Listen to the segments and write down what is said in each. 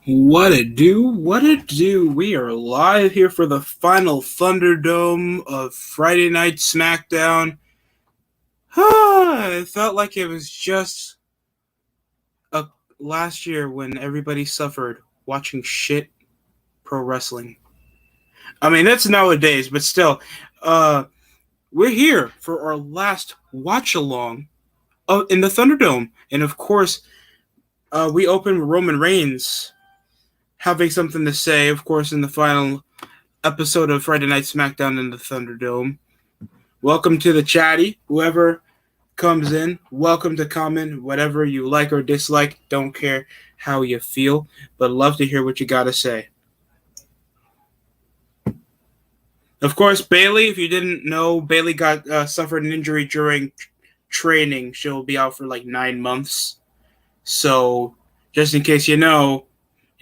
What it do? What it do? We are live here for the final Thunderdome of Friday Night Smackdown. It felt like it was just last year when everybody suffered watching shit pro wrestling. I mean, that's nowadays, but still, we're here for our last watch along in the Thunderdome, and of course, we open with Roman Reigns having something to say, of course, in the final episode of Friday Night Smackdown in the Thunderdome. Welcome to the chatty. Whoever comes in, welcome to comment whatever you like or dislike. Don't care how you feel, but love to hear what you got to say. Of course, Bailey, if you didn't know, Bailey got suffered an injury during training. She'll be out for like 9 months. So, just in case you know,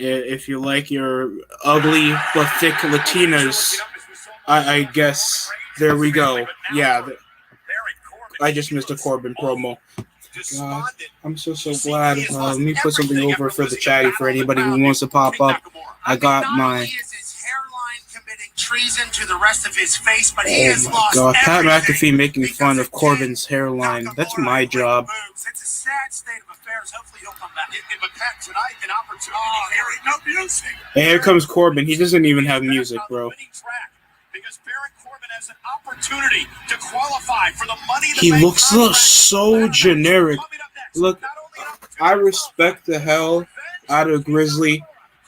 if you like your ugly but thick Latinas, I guess there we go. Yeah, I just missed a Corbin promo. God, I'm so glad. Let me put something over for the chatty for anybody who wants to pop up. I got my. Treason to the rest of his face, but he has lost God, Pat McAfee making fun of Corbin's hairline. That's my job. It's a sad state of affairs. Hopefully he'll come back. But Pat, tonight, an opportunity. No music. And here comes Corbin. He doesn't even have music, bro. Because Baron Corbin has an opportunity to qualify for the money. He looks so generic. Look, I respect the hell out of Grizzly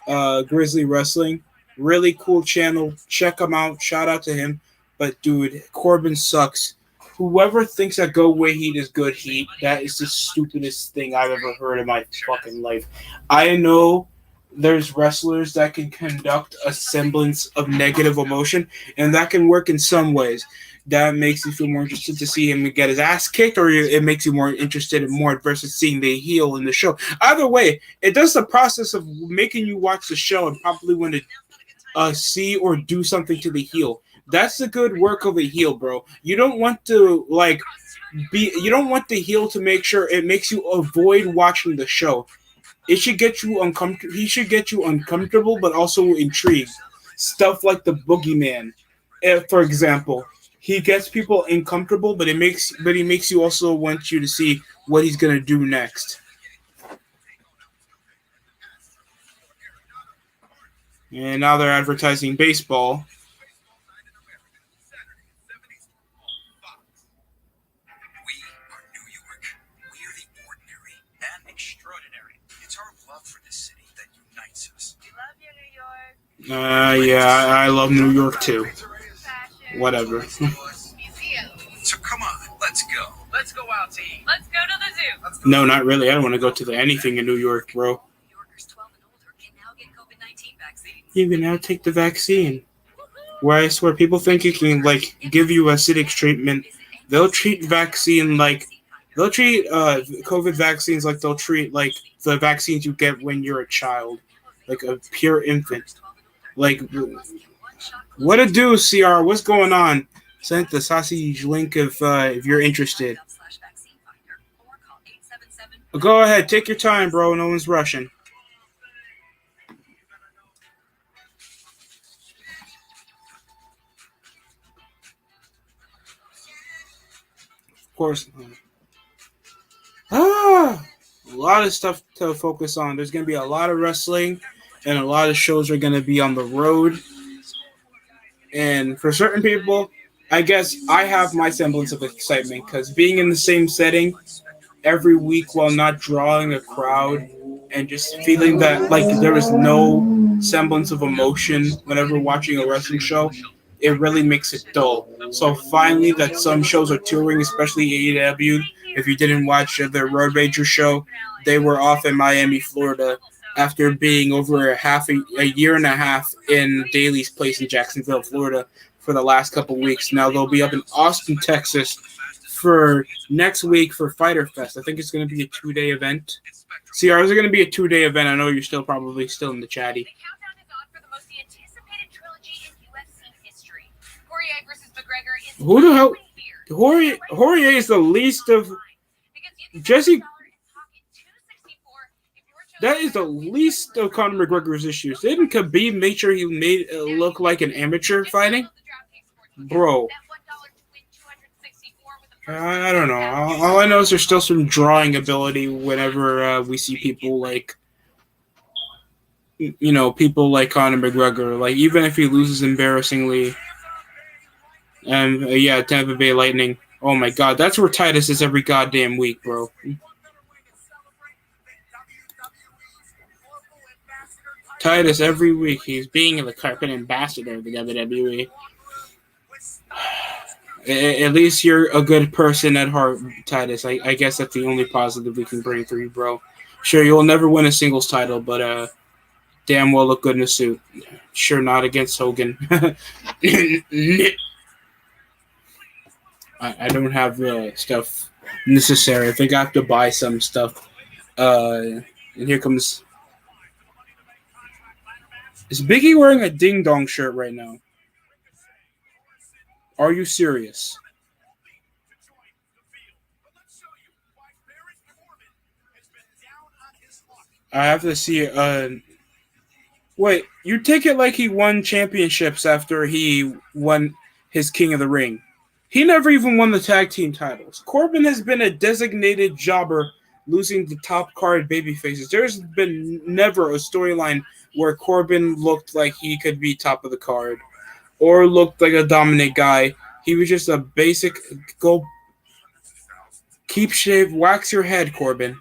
Wrestling. Really cool channel. Check him out. Shout out to him. But dude, Corbin sucks. Whoever thinks that Go Away Heat is good heat, that is the stupidest thing I've ever heard in my fucking life. I know there's wrestlers that can conduct a semblance of negative emotion, and that can work in some ways. That makes you feel more interested to see him get his ass kicked, or it makes you more interested in more versus seeing the heel in the show. Either way, it does the process of making you watch the show and probably want to see or do something to the heel. That's the good work of a heel, bro. You don't want to you don't want the heel to make sure it makes you avoid watching the show. It should get you uncomfortable. He should get you uncomfortable, but also intrigued. Stuff like the Boogeyman, for example. He gets people uncomfortable, but he makes you also want you to see what he's gonna do next. And now they're advertising baseball. We are New York. We are the ordinary and extraordinary. It's our love for this city that unites us. We love you, New York. Yeah, I love New York too. Whatever. So come on, let's go. Let's go out to eat. Let's go to the zoo. No, not really. I don't want to go to anything in New York, bro. You can now take the vaccine. Where I swear, people think you can give you acidic treatment. They'll treat COVID vaccines like they'll treat the vaccines you get when you're a child, like a pure infant. What to do, CR? What's going on? Send the sausage link if you're interested. Go ahead, take your time, bro. No one's rushing. Of course. A lot of stuff to focus on. There's going to be a lot of wrestling, and a lot of shows are going to be on the road. And for certain people, I guess I have my semblance of excitement because being in the same setting every week while not drawing a crowd and just feeling that there is no semblance of emotion whenever watching a wrestling show, it really makes it dull. So finally that some shows are touring, especially AEW. If you didn't watch their Road Rager show, they were off in Miami, Florida after being over a year and a half in Daly's place in Jacksonville, Florida for the last couple weeks. Now they'll be up in Austin, Texas for next week for Fyter Fest. I think it's going to be a 2-day event. CR, is it going to be a 2-day event? I know you're probably still in the chatty. Who the hell? Poirier is the least of Jesse. That is the least of Conor McGregor's issues. Didn't Khabib make sure he made it look like an amateur fighting? Bro. I don't know. All I know is there's still some drawing ability whenever we see people like, people like Conor McGregor. Like, even if he loses embarrassingly. And, yeah, Tampa Bay Lightning. Oh, my God. That's where Titus is every goddamn week, bro. Titus, every week, he's being the carpet ambassador of the WWE. At least you're a good person at heart, Titus. I guess that's the only positive we can bring for you, bro. Sure, you'll never win a singles title, but damn well look good in a suit. Sure, not against Hogan. I don't have the stuff necessary. I think I have to buy some stuff. And here comes... Is Biggie wearing a Ding Dong shirt right now? Are you serious? I have to see it. Wait, you take it like he won championships after he won his King of the Ring. He never even won the tag team titles. Corbin has been a designated jobber, losing the top card babyfaces. There's been never a storyline where Corbin looked like he could be top of the card or looked like a dominant guy. He was just a basic go keep shave, wax your head, Corbin.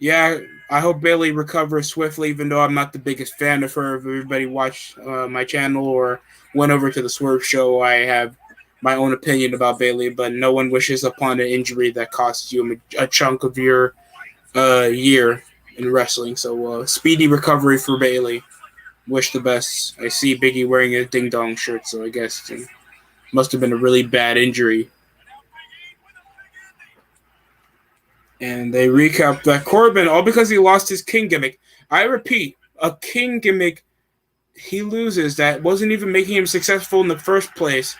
Yeah, I hope Bayley recovers swiftly, even though I'm not the biggest fan of her. If everybody watched my channel or went over to the Swerve Show, I have my own opinion about Bayley, but no one wishes upon an injury that costs you a chunk of your year in wrestling. So speedy recovery for Bayley. Wish the best. I see Biggie wearing a Ding Dong shirt, so I guess it must have been a really bad injury. And they recap that Corbin, all because he lost his King gimmick. I repeat, a King gimmick he loses that wasn't even making him successful in the first place,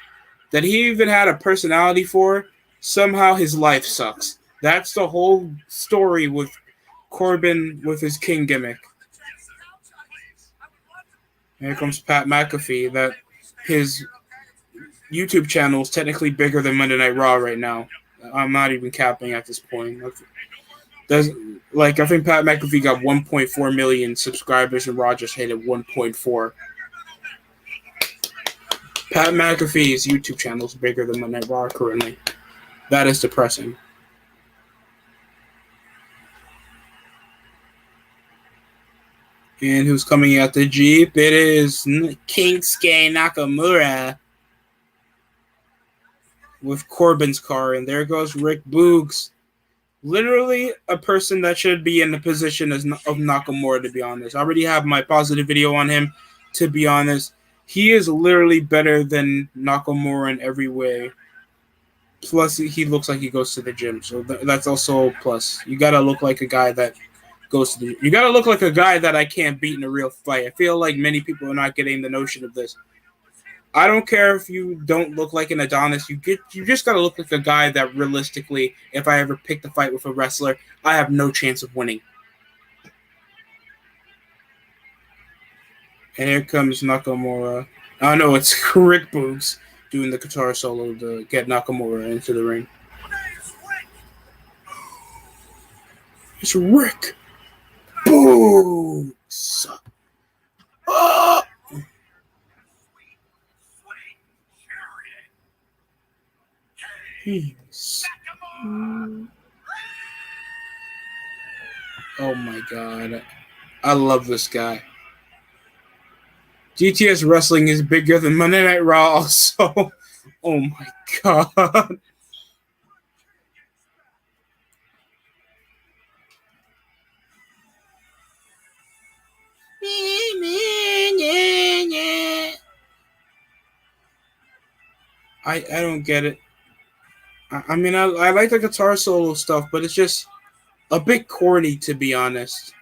that he even had a personality for, somehow his life sucks. That's the whole story with Corbin with his King gimmick. Here comes Pat McAfee, that his YouTube channel is technically bigger than Monday Night Raw right now. I'm not even capping at this point. I think Pat McAfee got 1.4 million subscribers and Raw just hit at 1.4. Pat McAfee's YouTube channel is bigger than Monday Night Raw currently. That is depressing. And who's coming out the Jeep? It is Kingsuke Nakamura with Corbin's car. And there goes Rick Boogs. Literally a person that should be in the position of Nakamura, to be honest. I already have my positive video on him, to be honest. He is literally better than Nakamura in every way. Plus, he looks like he goes to the gym. So that's also a plus. You got to look like a guy that goes to the... You got to look like a guy that I can't beat in a real fight. I feel like many people are not getting the notion of this. I don't care if you don't look like an Adonis. You just got to look like a guy that realistically, if I ever pick the fight with a wrestler, I have no chance of winning. And here comes Nakamura. Oh, no, it's Rick Boogs doing the guitar solo to get Nakamura into the ring. It's Rick Boogs. Oh! Oh my god. I love this guy. GTS Wrestling is bigger than Monday Night Raw also. Oh my god. I don't get it. I mean, I like the guitar solo stuff, but it's just a bit corny, to be honest.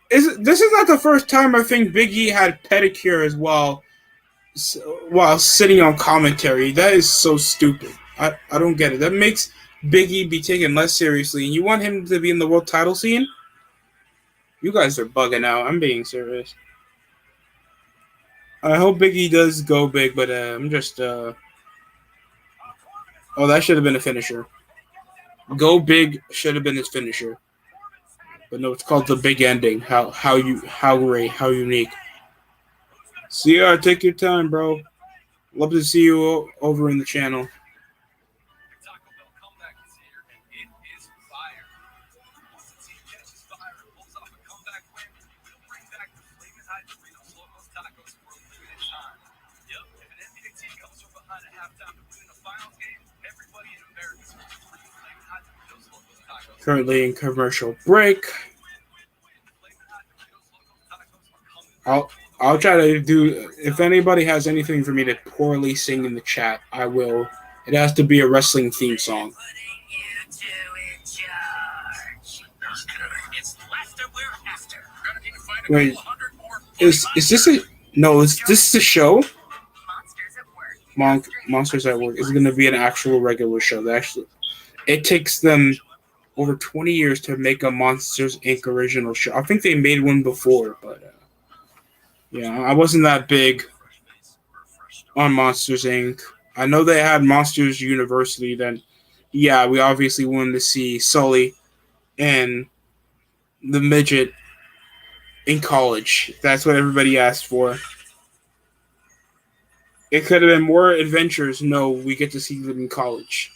This is not the first time I think Big E had pedicure as well while sitting on commentary. That is so stupid. I don't get it. That makes Big E be taken less seriously, and you want him to be in the world title scene? You guys are bugging out. I'm being serious. I hope Big E does go big, but I'm just Oh, that should have been a finisher. Go big should have been his finisher. But no, it's called the big ending. How great, how unique. CR, take your time, bro. Love to see you over in the channel. Currently in commercial break. I'll try to do. If anybody has anything for me to poorly sing in the chat, I will. It has to be a wrestling theme song. Wait, is this a no? Is this a show? Monsters at Work is going to be an actual regular show. Actually, it takes them over 20 years to make a Monsters Inc. original show. I think they made one before, but yeah, I wasn't that big on Monsters Inc. I know they had Monsters University. Then, yeah, we obviously wanted to see Sully and the midget in college. That's what everybody asked for. It could have been more adventures. No, we get to see them in college.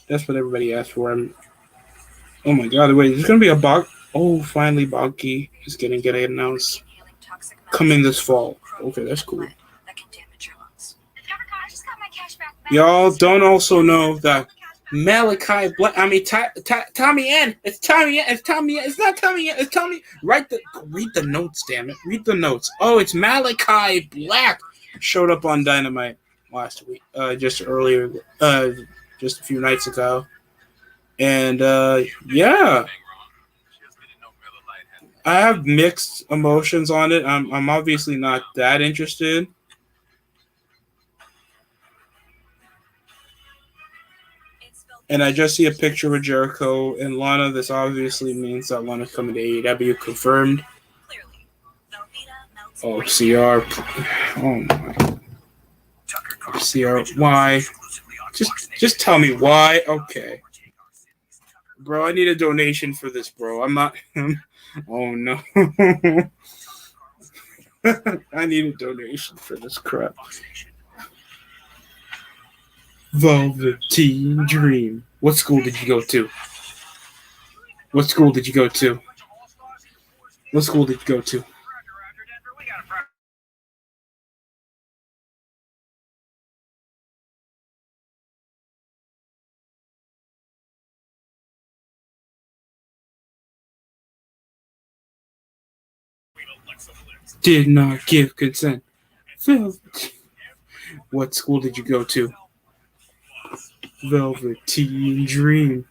That's what everybody asked for. Oh my god, wait, there's going to be a bug. Oh, finally, Boggy is going to get announced. Coming this fall. Okay, that's cool. Y'all don't also know that Malachi Black. I mean, Tommy N. It's Tommy N. It's Tommy N. It's not Tommy N. It's Tommy. Read the notes, damn it. Read the notes. Oh, it's Malachi Black. Showed up on Dynamite last week. Just earlier. Just a few nights ago. And yeah. I have mixed emotions on it. I'm obviously not that interested. And I just see a picture with Jericho and Lana. This obviously means that Lana's coming to AEW, confirmed. Oh, CR. Oh my. CR. Why? Just tell me why. Okay. Bro, I need a donation for this, bro. I'm not. Oh no. I need a donation for this crap. Velveteen Dream. What school did you go to? What school did you go to? What school did you go to? Did not give consent. What school did you go to? Velveteen Dream.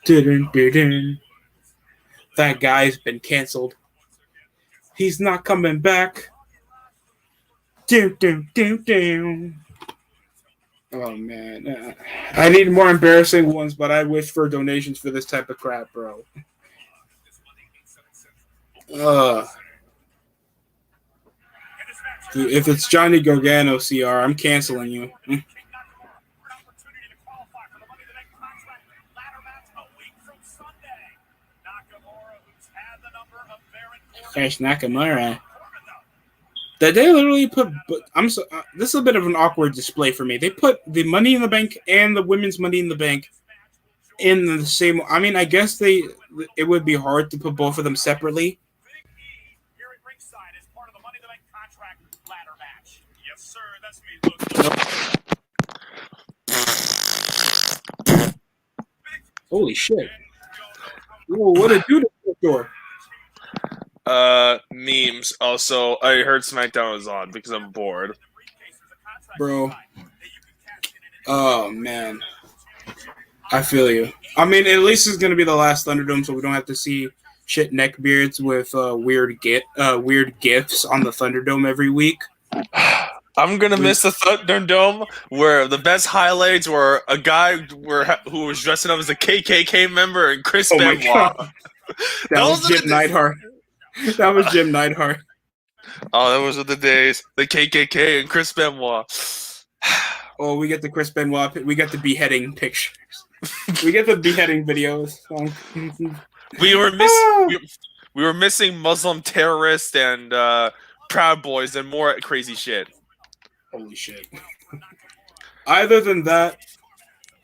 Didn't. That guy's been canceled. He's not coming back. Oh man, I need more embarrassing ones, but I wish for donations for this type of crap, bro. If it's Johnny Gargano, CR, I'm canceling you. Crash Nakamura. Did they literally put? This is a bit of an awkward display for me. They put the Money in the Bank and the Women's Money in the Bank in the same. I mean, I guess it would be hard to put both of them separately. Holy shit! Whoa, what a dude at the door. Memes. Also, I heard Smackdown was on because I'm bored. Bro. Oh, man. I feel you. I mean, at least it's going to be the last Thunderdome, so we don't have to see shit neckbeards with weird gifts on the Thunderdome every week. I'm gonna miss the Thunderdome, where the best highlights were a guy who was dressing up as a KKK member and Chris Oh my Benoit. god, that was Jim Neidhart. That was Jim Neidhart. Oh, that was the days. The KKK and Chris Benoit. Oh, we get the Chris Benoit. We get the beheading pictures. We get the beheading videos. We were missing Muslim terrorists and Proud Boys and more crazy shit. Holy shit. Other than that,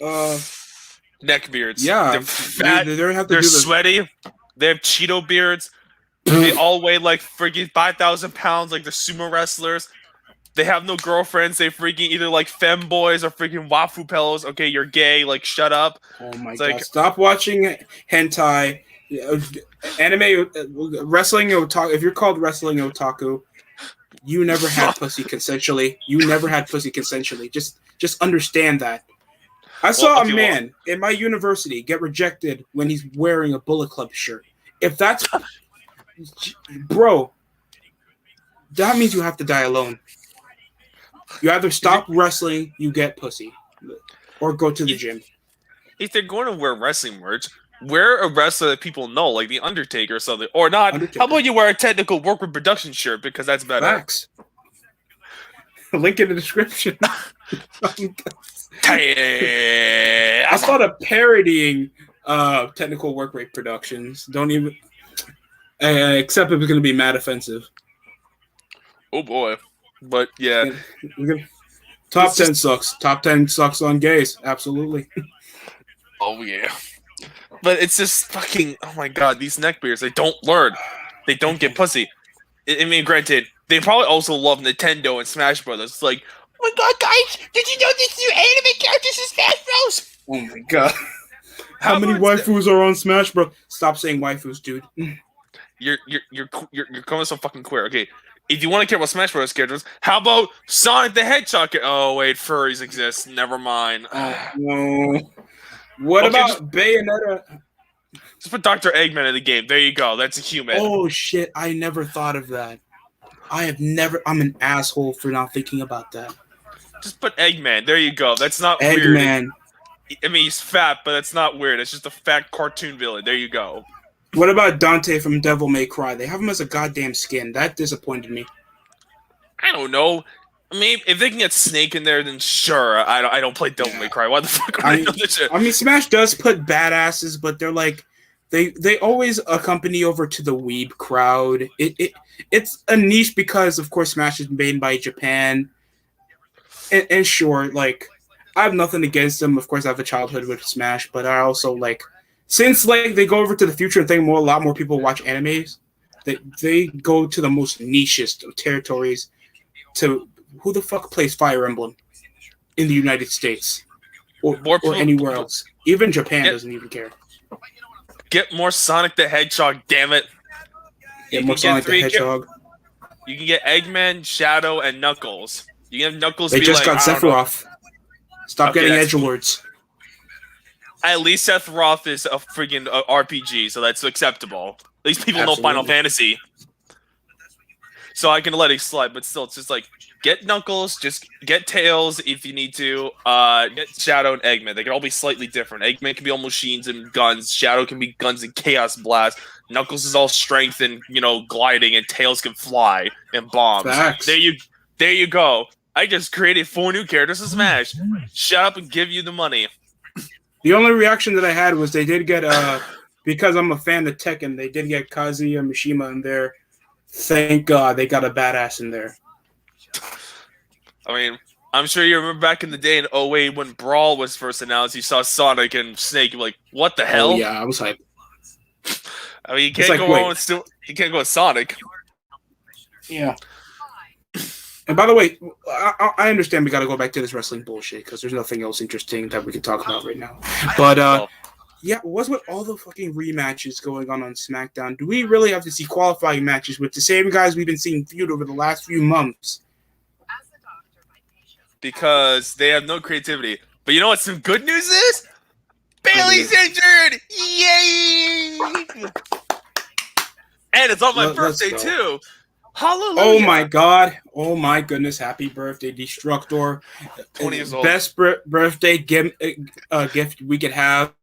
neckbeards. Yeah, they're fat. They have to they're do sweaty. They have Cheeto beards. They all weigh like freaking 5,000 pounds, like the sumo wrestlers. They have no girlfriends. They freaking either like femboys or freaking wafu pillows. Okay, you're gay. Like, shut up. Oh my It's god! like- Stop watching hentai, anime, wrestling otaku. If you're called wrestling otaku, you never had pussy consensually. You never had pussy consensually. Just understand that. I saw a man in my university get rejected when he's wearing a Bullet Club shirt. If that's bro, that means you have to die alone. You either stop wrestling, you get pussy, or go to the gym. If they're going to wear wrestling merch, wear a wrestler that people know, like The Undertaker or something. Or not. Undertaker. How about you wear a technical work with production shirt, because that's better. Facts. Link in the description. I thought of parodying technical work rate productions. Don't even. Except it was going to be mad offensive. Oh boy. But yeah. Top 10 sucks. Top 10 sucks on gays. Absolutely. Oh yeah. But it's just fucking, oh my god, these neckbeards, they don't learn. They don't get pussy. I mean, granted, they probably also love Nintendo and Smash Brothers. It's like, oh my god, guys, did you know this new anime characters in Smash Bros? Oh my god. How many waifus are on Smash Bros? Stop saying waifus, dude. You're coming so fucking queer. Okay, if you want to care about Smash Bros. Characters, how about Sonic the Hedgehog? Oh wait, furries exist. Never mind. Oh no. What about Bayonetta? Just put Dr. Eggman in the game. There you go. That's a human. Oh shit! I never thought of that. I'm an asshole for not thinking about that. Just put Eggman. There you go. That's not Eggman. Weird. I mean, he's fat, but that's not weird. It's just a fat cartoon villain. There you go. What about Dante from Devil May Cry? They have him as a goddamn skin. That disappointed me. I don't know. I mean, if they can get Snake in there, then sure. I don't play Devil May Cry. Why the fuck would I know this shit? I mean, Smash does put badasses, but they're like, they always accompany over to the weeb crowd. It's a niche because, of course, Smash is made by Japan. And sure, like, I have nothing against them. Of course, I have a childhood with Smash, but I also like, since like they go over to the future and think a lot more people watch animes, they go to the most nichest of territories. To who the fuck plays Fire Emblem in the United States or anywhere else? Even Japan doesn't even care. Get more Sonic the Hedgehog, damn it! Get more Sonic the Hedgehog. You can get Eggman, Shadow, and Knuckles. You can have Knuckles. They be just like, got Sephiroth. Stop getting edgelords. At least Seth Roth is a freaking RPG, so that's acceptable. At least people know Final Fantasy. So I can let it slide, but still, it's just like, get Knuckles, just get Tails if you need to, get Shadow and Eggman. They can all be slightly different. Eggman can be all machines and guns, Shadow can be guns and Chaos Blast, Knuckles is all strength and, gliding, and Tails can fly and bombs. Facts. There you go. I just created 4 new characters to Smash. Shut up and give you the money. The only reaction that I had was they did get, because I'm a fan of Tekken, they did get Kazuya Mishima in there. Thank God they got a badass in there. I mean, I'm sure you remember back in the day in 08 when Brawl was first announced, you saw Sonic and Snake, you're like, what the hell? Oh, yeah, I was hyped. I mean, you can't go wrong with you can't go with Sonic. Yeah. And by the way, I understand we got to go back to this wrestling bullshit because there's nothing else interesting that we can talk about right now. But yeah, what's with all the fucking rematches going on SmackDown? Do we really have to see qualifying matches with the same guys we've been seeing feud over the last few months? Because they have no creativity. But you know what some good news is? Bailey's injured! Yay! And it's on my birthday too. Hallelujah! Oh my goodness! Happy birthday, Destructor! 20 years old. Best birthday gift we could have.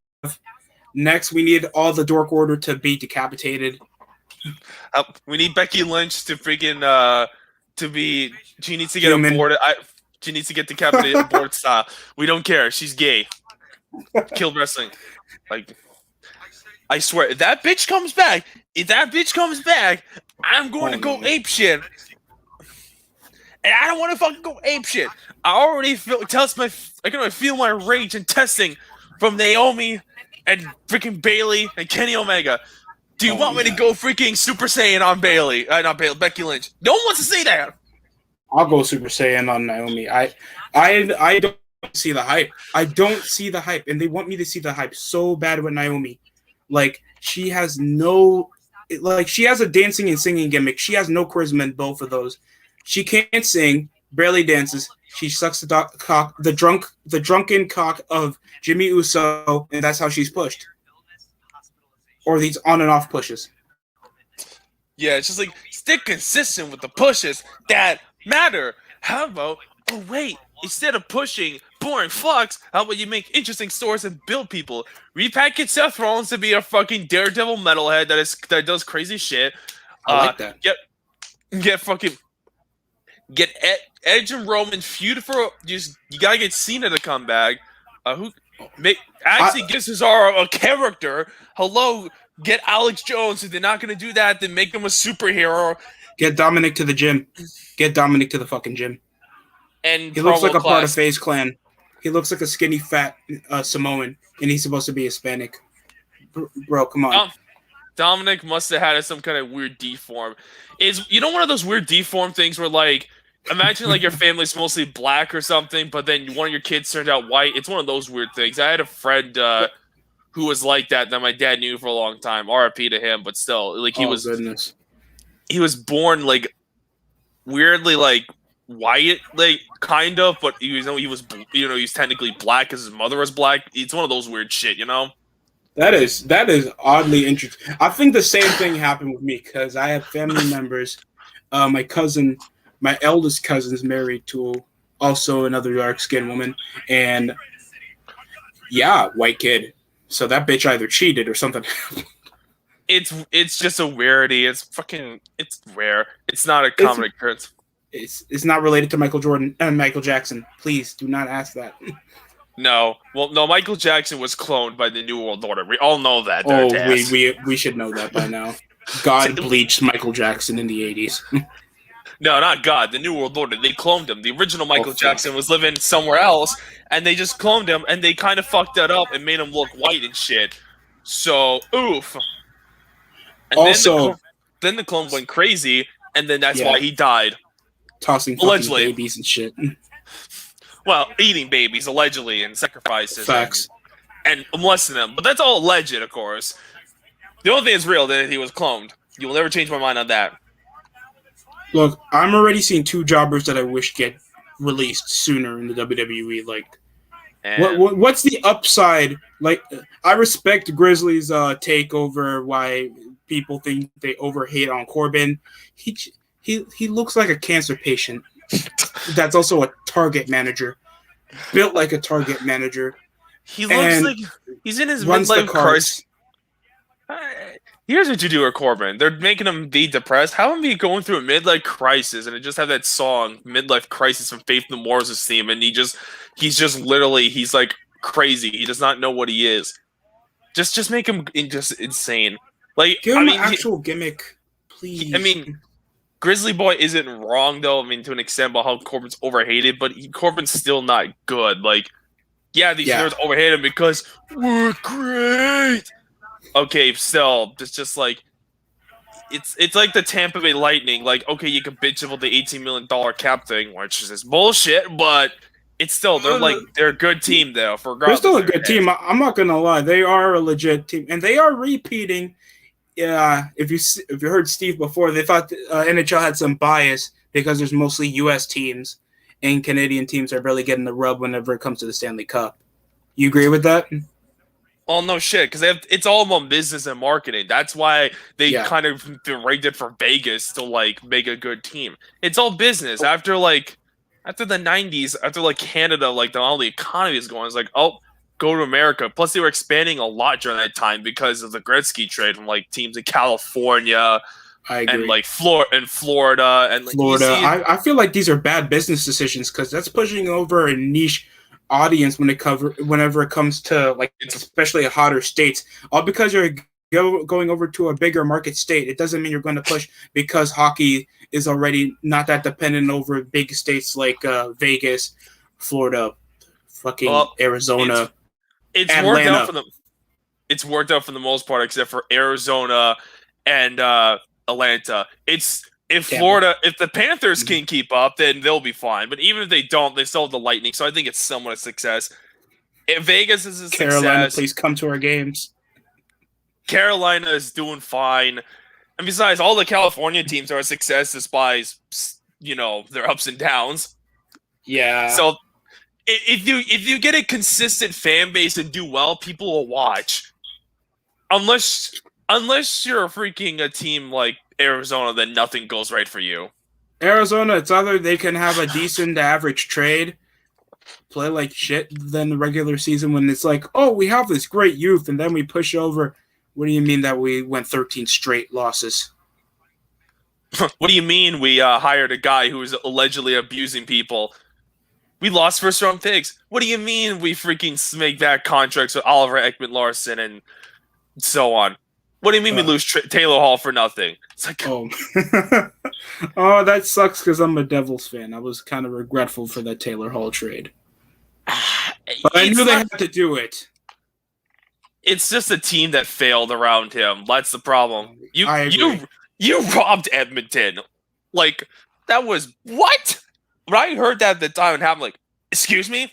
Next, we need all the Dork Order to be decapitated. We need Becky Lynch to freaking to be. She needs to get aborted. She needs to get decapitated abort style. We don't care. She's gay. Kill wrestling. Like, I swear, if that bitch comes back, I'm going to go ape shit. And I don't want to fucking go ape shit. I already I can already feel my rage and testing from Naomi and freaking Bailey and Kenny Omega. Do you want me to go freaking Super Saiyan on Bailey? Not Bailey, Becky Lynch. No one wants to say that. I'll go Super Saiyan on Naomi. I don't see the hype. I don't see the hype, and they want me to see the hype so bad with Naomi. Like, she has she has a dancing and singing gimmick. She has no charisma in both of those. She can't sing, barely dances. She sucks the drunken cock of Jimmy Uso, and that's how she's pushed. Or these on and off pushes. Yeah, it's just like, stick consistent with the pushes that matter. How about, instead of pushing boring fucks, how about you make interesting stories and build people? Repackage Seth Rollins to be a fucking daredevil metalhead that does crazy shit. I like that. Get Edge and Roman feud for you gotta get Cena to come back. Get Cesaro a character. Hello, get Alex Jones. If they're not gonna do that, then make him a superhero. Get Dominic to the gym. Get Dominic to the fucking gym. And he looks like a part of FaZe Clan. He looks like a skinny, fat Samoan, and he's supposed to be Hispanic. Bro, come on. Dominic must have had some kind of weird deform. One of those weird deform things where, like, imagine like your family's mostly black or something, but then one of your kids turned out white. It's one of those weird things. I had a friend who was like that my dad knew for a long time. RIP to him, but still, like he was born like weirdly like white, like kind of, but he's technically black because his mother was black. It's one of those weird shit, you know. That is oddly interesting. I think the same thing happened with me because I have family members. My eldest cousin is married to also another dark-skinned woman, and white kid. So that bitch either cheated or something. It's just a rarity. It's rare. It's not a common occurrence. It's not related to Michael Jordan and Michael Jackson. Please do not ask that. No. Well, no. Michael Jackson was cloned by the New World Order. We all know that. We should know that by now. God bleached Michael Jackson in the 80s. No, not God. The New World Order. They cloned him. The original Michael Jackson was living somewhere else, and they just cloned him, and they kind of fucked that up and made him look white and shit. So, oof. And also, then the clone went crazy, and then that's why he died. Tossing allegedly babies and shit. Well, eating babies, allegedly, and sacrifices. Facts. And molesting them. But that's all alleged, of course. The only thing that's real that he was cloned. You will never change my mind on that. Look, I'm already seeing 2 jobbers that I wish get released sooner in the WWE. Like, what's the upside? Like, I respect Grizzly's take over why people think they overhate on Corbin. He looks like a cancer patient. That's also a Target manager, built like a Target manager. He looks like he's in his midlife crisis. Here's what you do with Corbin. They're making him be depressed. Have him be going through a midlife crisis, and just have that song "Midlife Crisis" from Faith No More's theme, and he's just literally like crazy. He does not know what he is. Just make him just insane. Like, give him an actual gimmick, please. I mean, Grizzly Boy isn't wrong though. I mean, to an extent about how Corbin's overhated, but Corbin's still not good. Like, these nerds overhate him because we're great. Okay, still, it's just like it's like the Tampa Bay Lightning. Like, okay, you can bitch about the $18 million cap thing, which is bullshit, but it's still they're a good team though. They're still a good team. I'm not gonna lie, they are a legit team, and they are repeating. Yeah, if you heard Steve before, they thought NHL had some bias because there's mostly U.S. teams, and Canadian teams are barely getting the rub whenever it comes to the Stanley Cup. You agree with that? Well, no shit, because it's all about business and marketing. That's why they Yeah. kind of rigged it for Vegas to like make a good team. It's all business. After the '90s, after like Canada, like all the economy is going, it's like, oh, go to America. Plus, they were expanding a lot during that time because of the Gretzky trade from like teams in California I agree. and like Florida and like, Florida. I feel like these are bad business decisions because that's pushing over a niche audience whenever it comes to like especially hotter states. All because you're going over to a bigger market state. It doesn't mean you're going to push because hockey is already not that dependent over big states like Vegas, Florida, fucking Arizona. It's Atlanta. worked out for them. It's worked out for the most part, except for Arizona and Atlanta. If the Panthers can keep up, then they'll be fine. But even if they don't, they still have the Lightning. So I think it's somewhat a success. If Vegas is a Carolina, success, please come to our games. Carolina is doing fine. And besides, all the California teams are a success despite, their ups and downs. Yeah. So if you get a consistent fan base and do well, people will watch. Unless you're a team like Arizona, then nothing goes right for you. Arizona, it's either they can have a decent average trade, play like shit than the regular season when it's like, oh, we have this great youth, and then we push over. What do you mean that we went 13 straight losses? What do you mean we hired a guy who was allegedly abusing people? We lost first-round picks. What do you mean we freaking make bad contracts with Oliver Ekman-Larsson and so on? What do you mean we lose Taylor Hall for nothing? It's like, oh, that sucks because I'm a Devils fan. I was kind of regretful for that Taylor Hall trade, but I knew they had to do it. It's just a team that failed around him. That's the problem. You robbed Edmonton. Like, that was what? When I heard that at the time and I'm like, excuse me?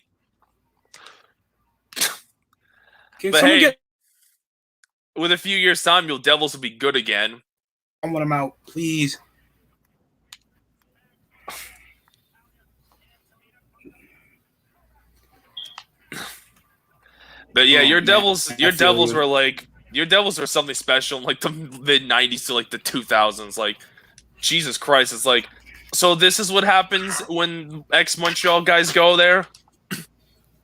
But hey, with a few years' time, your Devils will be good again. I want them out, please. But yeah, your Devils were something special in like the mid '90s to like the 2000s. Like, Jesus Christ, it's like, so this is what happens when ex-Montreal guys go there?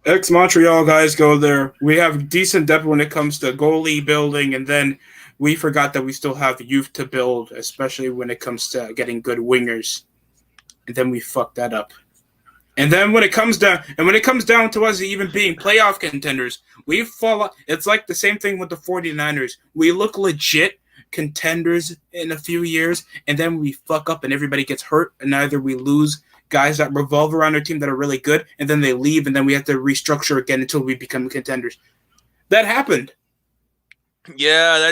Ex-Montreal guys go there. We have decent depth when it comes to goalie building, and then we forgot that we still have youth to build, especially when it comes to getting good wingers. And then we fucked that up. And then when it comes down to us even being playoff contenders, we fall. It's like the same thing with the 49ers. We look legit contenders in a few years, and then we fuck up and everybody gets hurt, and either we lose guys that revolve around our team that are really good, and then they leave, and then we have to restructure again until we become contenders. That happened. Yeah,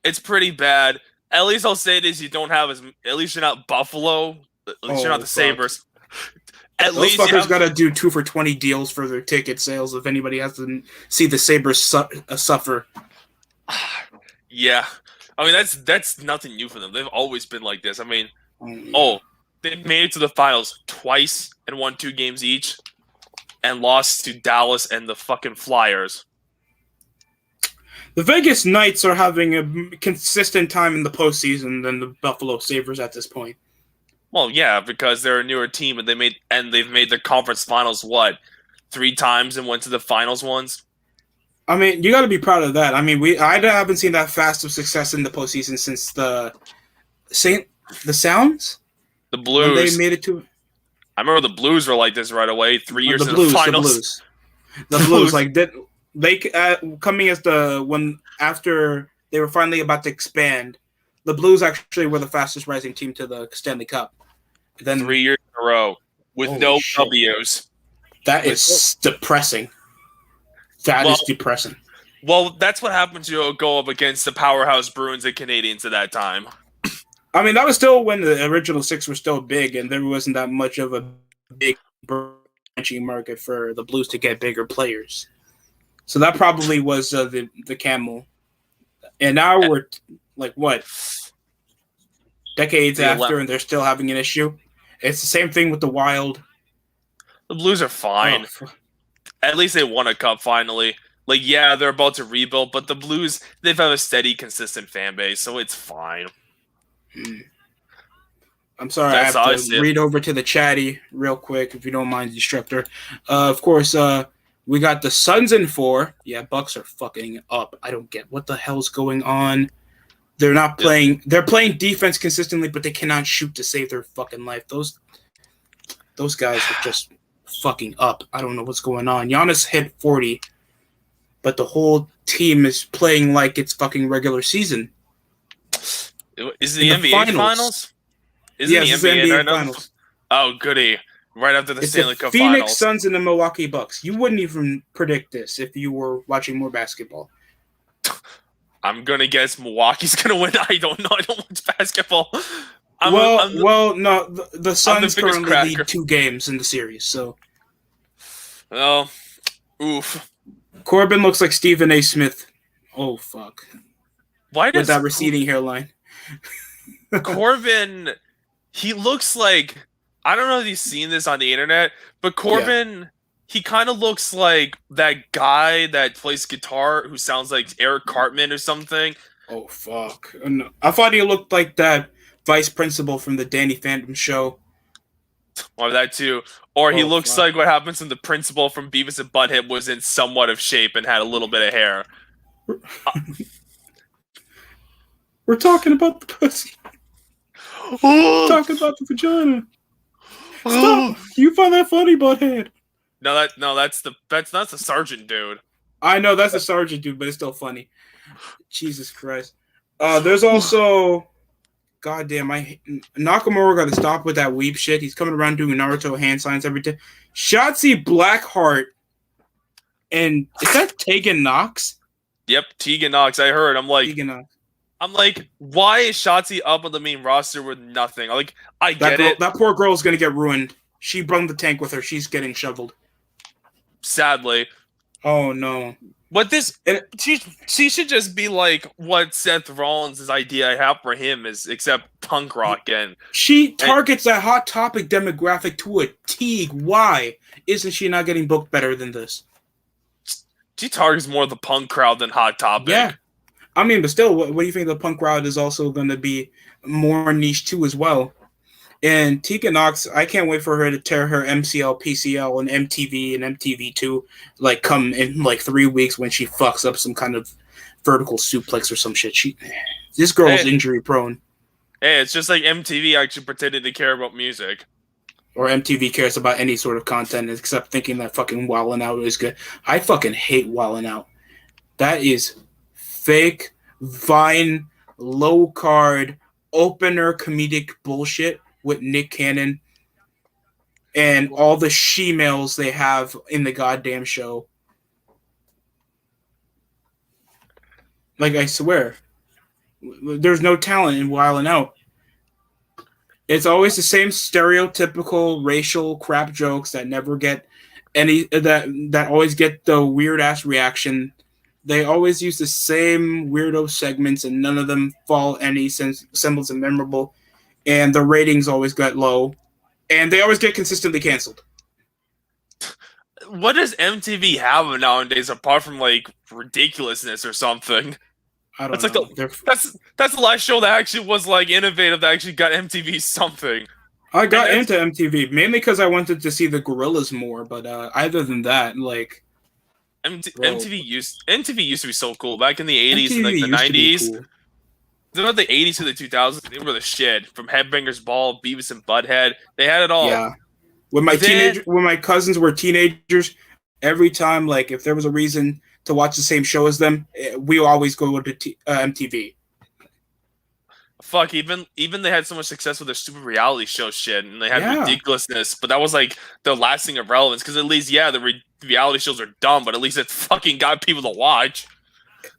it's pretty bad. At least I'll say this: at least you're not Buffalo. At least you're not the Sabres. At least those fuckers got to do 2 for $20 deals for their ticket sales if anybody has to see the Sabres suffer. Yeah. I mean, that's nothing new for them. They've always been like this. I mean, they made it to the finals twice and won 2 games each and lost to Dallas and the fucking Flyers. The Vegas Knights are having a consistent time in the postseason than the Buffalo Sabres at this point. Well, yeah, because they're a newer team and they've made the conference finals 3 times and went to the finals once. I mean, you got to be proud of that. I mean, I haven't seen that fast of success in the postseason since the Sounds, the Blues. When they made it to. I remember the Blues were like this right away. 3 years in the finals. The Blues, like they coming as after they were finally about to expand. The Blues actually were the fastest rising team to the Stanley Cup. Then 3 years in a row with no W's. That is depressing. That is depressing. Well, that's what happened to go up against the powerhouse Bruins and Canadiens at that time. I mean, that was still when the original 6 were still big, and there wasn't that much of a big branching market for the Blues to get bigger players. So that probably was the camel. And now we're like what? Decades after, and they're still having an issue. It's the same thing with the Wild. The Blues are fine. At least they won a cup finally. Like, yeah, they're about to rebuild, but the Blues, they've had a steady, consistent fan base, so it's fine. I'm sorry, That's I how I have see to it. read over to the chatty real quick, if you don't mind, Destructor. Of course, we got the Suns in 4. Yeah, Bucks are fucking up. I don't get what the hell's going on. They're not playing. They're playing defense consistently, but they cannot shoot to save their fucking life. Those guys are just fucking up. I don't know what's going on. Giannis hit 40, but the whole team is playing like it's fucking regular season. Is it the NBA finals? Isn't the NBA finals? Oh, goody. Right after the Stanley Cup Phoenix finals. Suns and the Milwaukee Bucks. You wouldn't even predict this if you were watching more basketball. I'm going to guess Milwaukee's going to win. I don't know. I don't watch basketball. No. The Suns currently cracker. lead 2 games in the series, so. Oh, oof. Corbin looks like Stephen A. Smith. Oh, fuck. Why does with that receding hairline. Corbin, he looks like, I don't know if you've seen this on the internet, but Corbin, he kind of looks like that guy that plays guitar who sounds like Eric Cartman or something. Oh, fuck. No. I thought he looked like that vice principal from the Danny Phantom show. Or that too. Or he looks like what happens when the principal from Beavis and Butthead was in somewhat of shape and had a little bit of hair. We're talking about the pussy. We're talking about the vagina. Stop! You find that funny, Butthead? That's not the sergeant dude. I know that's the sergeant dude, but it's still funny. Jesus Christ. There's also, goddamn, Nakamura got to stop with that weep shit. He's coming around doing Naruto hand signs every day. Shotzi Blackheart, and is that Tegan Knox? Yep, Tegan Knox. I heard. I'm like, why is Shotzi up on the main roster with nothing? Like, I get it. That poor girl's gonna get ruined. She brought the tank with her. She's getting shoveled. Sadly. Oh no. But she should just be like what Seth Rollins' idea I have for him is, except punk rock, and she targets that Hot Topic demographic to a T. Why isn't she not getting booked better than this? She targets more the punk crowd than Hot Topic. Yeah. I mean, but still, what do you think the punk crowd is also going to be more niche too as well? And Tegan Knox, I can't wait for her to tear her MCL, PCL, and MTV and MTV2 like come in like 3 weeks when she fucks up some kind of vertical suplex or some shit. This girl's injury prone. Hey, it's just like MTV actually pretended to care about music. Or MTV cares about any sort of content except thinking that fucking Wildin' Out is good. I fucking hate Wildin' Out. That is fake, Vine, low card, opener comedic bullshit with Nick Cannon and all the she-males they have in the goddamn show. Like, I swear, there's no talent in Wildin' Out. It's always the same stereotypical racial crap jokes that never get any that always get the weird ass reaction. They always use the same weirdo segments, and none of them fall any semblance of memorable. And the ratings always get low, and they always get consistently canceled. What does MTV have nowadays apart from like ridiculousness or something? I don't know. That's the last show that actually was like innovative that actually got MTV something. I got into MTV mainly because I wanted to see the Gorillas more, but other than that, like MTV used to be so cool back in the 80s and like the 90s. Cool. Throughout the 80s to the 2000s, they were the shit. From Headbangers Ball, Beavis and Butthead, they had it all. Yeah. When my cousins were teenagers, every time, like, if there was a reason to watch the same show as them, we always go to MTV. Fuck, even they had so much success with their stupid reality show shit, and they had ridiculousness, but that was like the lasting of relevance, because at least, the reality shows are dumb, but at least it fucking got people to watch.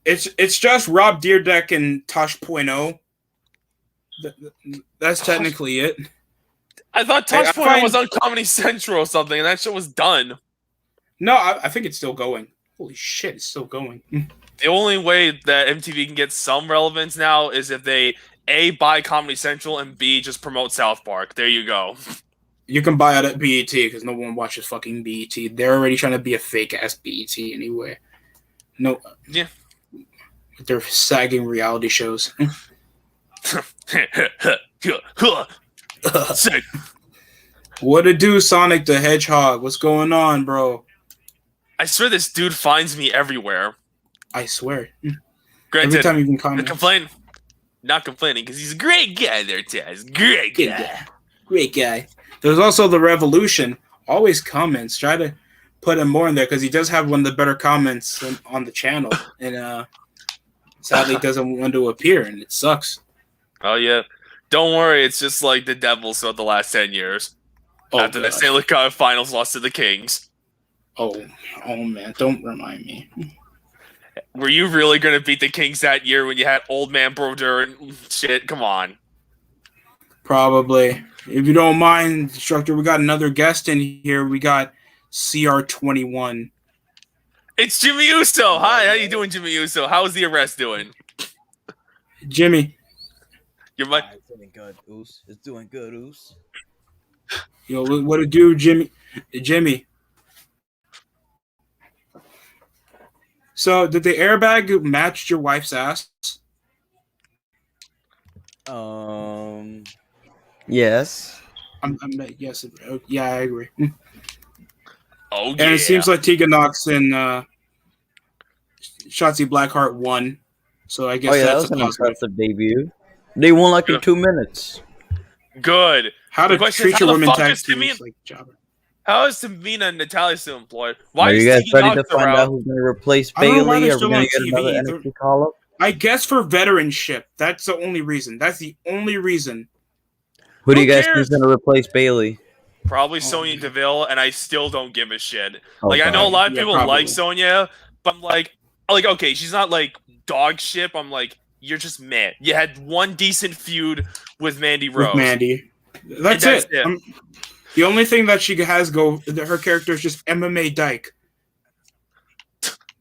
It's just Rob Dyrdek and Tosh.0. That's technically it. I thought Tosh.0 was on Comedy Central or something, and that show was done. No, I think it's still going. Holy shit, it's still going. The only way that MTV can get some relevance now is if they A, buy Comedy Central, and B, just promote South Park. There you go. You can buy it at BET because no one watches fucking BET. They're already trying to be a fake ass BET anyway. No, Yeah. they're sagging reality shows. Sick. What to do, Sonic the Hedgehog? What's going on, bro? I swear this dude finds me everywhere. I swear. Granted, Every time you can comment. Not complaining, because he's a great guy there, Taz. Great guy. Great guy. There's also the Revolution. Always comments. Try to put him more in there, because he does have one of the better comments on the channel. And sadly doesn't want to appear, and it sucks. Oh, yeah. Don't worry, it's just like the Devils throughout the last 10 years. After the Stanley Cup Finals lost to the Kings. Oh man, don't remind me. Were you really going to beat the Kings that year when you had old man Brodeur and shit? Come on. Probably. If you don't mind, instructor, we got another guest in here. We got CR21. It's Jimmy Uso. Hi, how you doing, Jimmy Uso? How's the arrest doing? Jimmy. You're my... It's doing good, Oos. It's doing good, Oos. Yo, what to do, Jimmy? Jimmy. So, did the airbag match your wife's ass? Yes. Yes. Yeah, I agree. Oh, and it seems like Tegan Knox and Shotzi Blackheart won. So I guess that was an impressive debut. They won like in 2 minutes. Good. How to treat your women tag teams like jobber. How is Tamina and Natalia still employed? Why are you guys ready to find out who's going to replace Bailey? Are we going to get another NXT call-up? I guess for veteranship. That's the only reason. That's the only reason. Who do you guys think is going to replace Bailey? Probably Sonya Deville, and I still don't give a shit. Like, I know a lot of people like Sonya, but I'm like, okay, she's not like dog shit. I'm like, you're just meh. You had one decent feud with Mandy Rose. With Mandy. That's it. The only thing that she has her character is just MMA Dyke.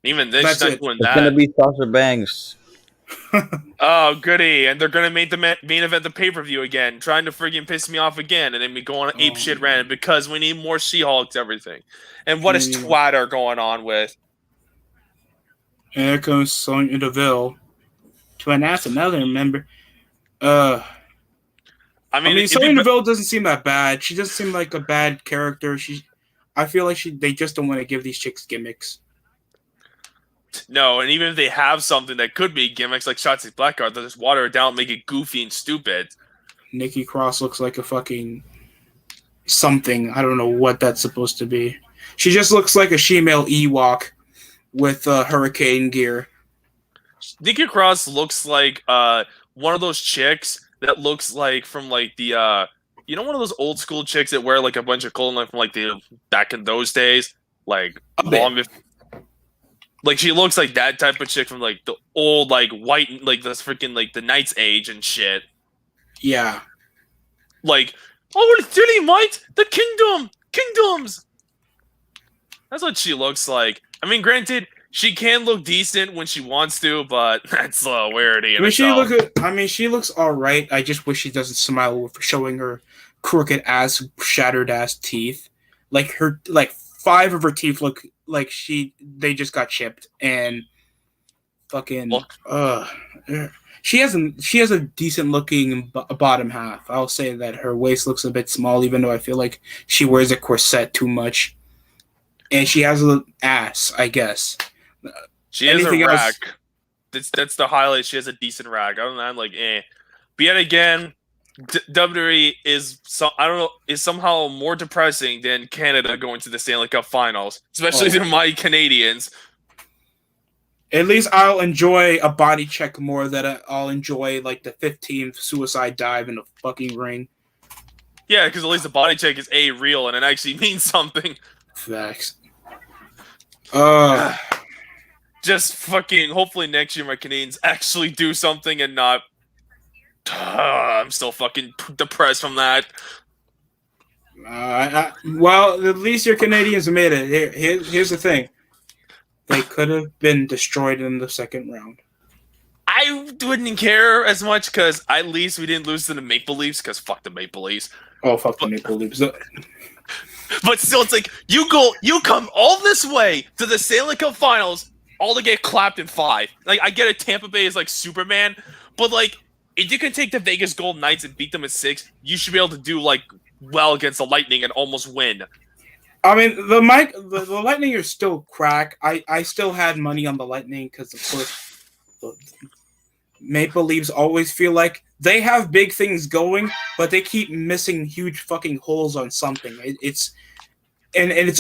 Even then, she's not doing that. It's going to be Sasha Banks. Oh, goody. And they're going to make the main event the pay-per-view again, trying to friggin' piss me off again, and then we go on ape shit random because we need more She-Hulks, everything. And what is Twitter going on with? And here comes Sonya Deville to announce another member. I mean Sonya Deville doesn't seem that bad. She doesn't seem like a bad character. I feel like they just don't want to give these chicks gimmicks. No, and even if they have something that could be gimmicks like Shotzi Blackheart, they'll just water it down, make it goofy and stupid. Nikki Cross looks like a fucking something. I don't know what that's supposed to be. She just looks like a she-male Ewok with hurricane gear. Nikki Cross looks like one of those chicks that looks like from like the one of those old school chicks that wear like a bunch of clothing from like the back in those days, like like she looks like that type of chick from like the old like white like this freaking like the Knight's Age and shit. Yeah. Like, oh, it's really might the kingdoms. That's what she looks like. I mean, granted, she can look decent when she wants to, but that's weird. She looks all right. I just wish she doesn't smile for showing her crooked ass, shattered ass teeth. Like her, 5 of her teeth look like they just got chipped, and fucking she has a decent looking bottom half. I'll say that her waist looks a bit small, even though I feel like she wears a corset too much, and she has an ass, I guess. She has a rack. That's the highlight. She has a decent rack. Other than that, I'm like, eh. But yet again, WWE is somehow more depressing than Canada going to the Stanley Cup Finals, especially to my Canadians. At least I'll enjoy a body check more than I'll enjoy like the 15th suicide dive in the fucking ring. Yeah, because at least the body check is real and it actually means something. Facts. Just fucking. Hopefully next year my Canadians actually do something and not. I'm still fucking depressed from that. Well, at least your Canadians made it. Here's the thing. They could have been destroyed in the second round. I wouldn't care as much because at least we didn't lose to the Maple Leafs because fuck the Maple Leafs. Oh, fuck the Maple Leafs. But still, it's like, you come all this way to the Stanley Cup Finals all to get clapped in 5. Like, I get it, Tampa Bay is like Superman, but like, if you can take the Vegas Golden Knights and beat them in 6, you should be able to do like well against the Lightning and almost win. I mean, the Lightning are still crack. I still had money on the Lightning because, of course, the Maple Leafs always feel like they have big things going, but they keep missing huge fucking holes on something. It's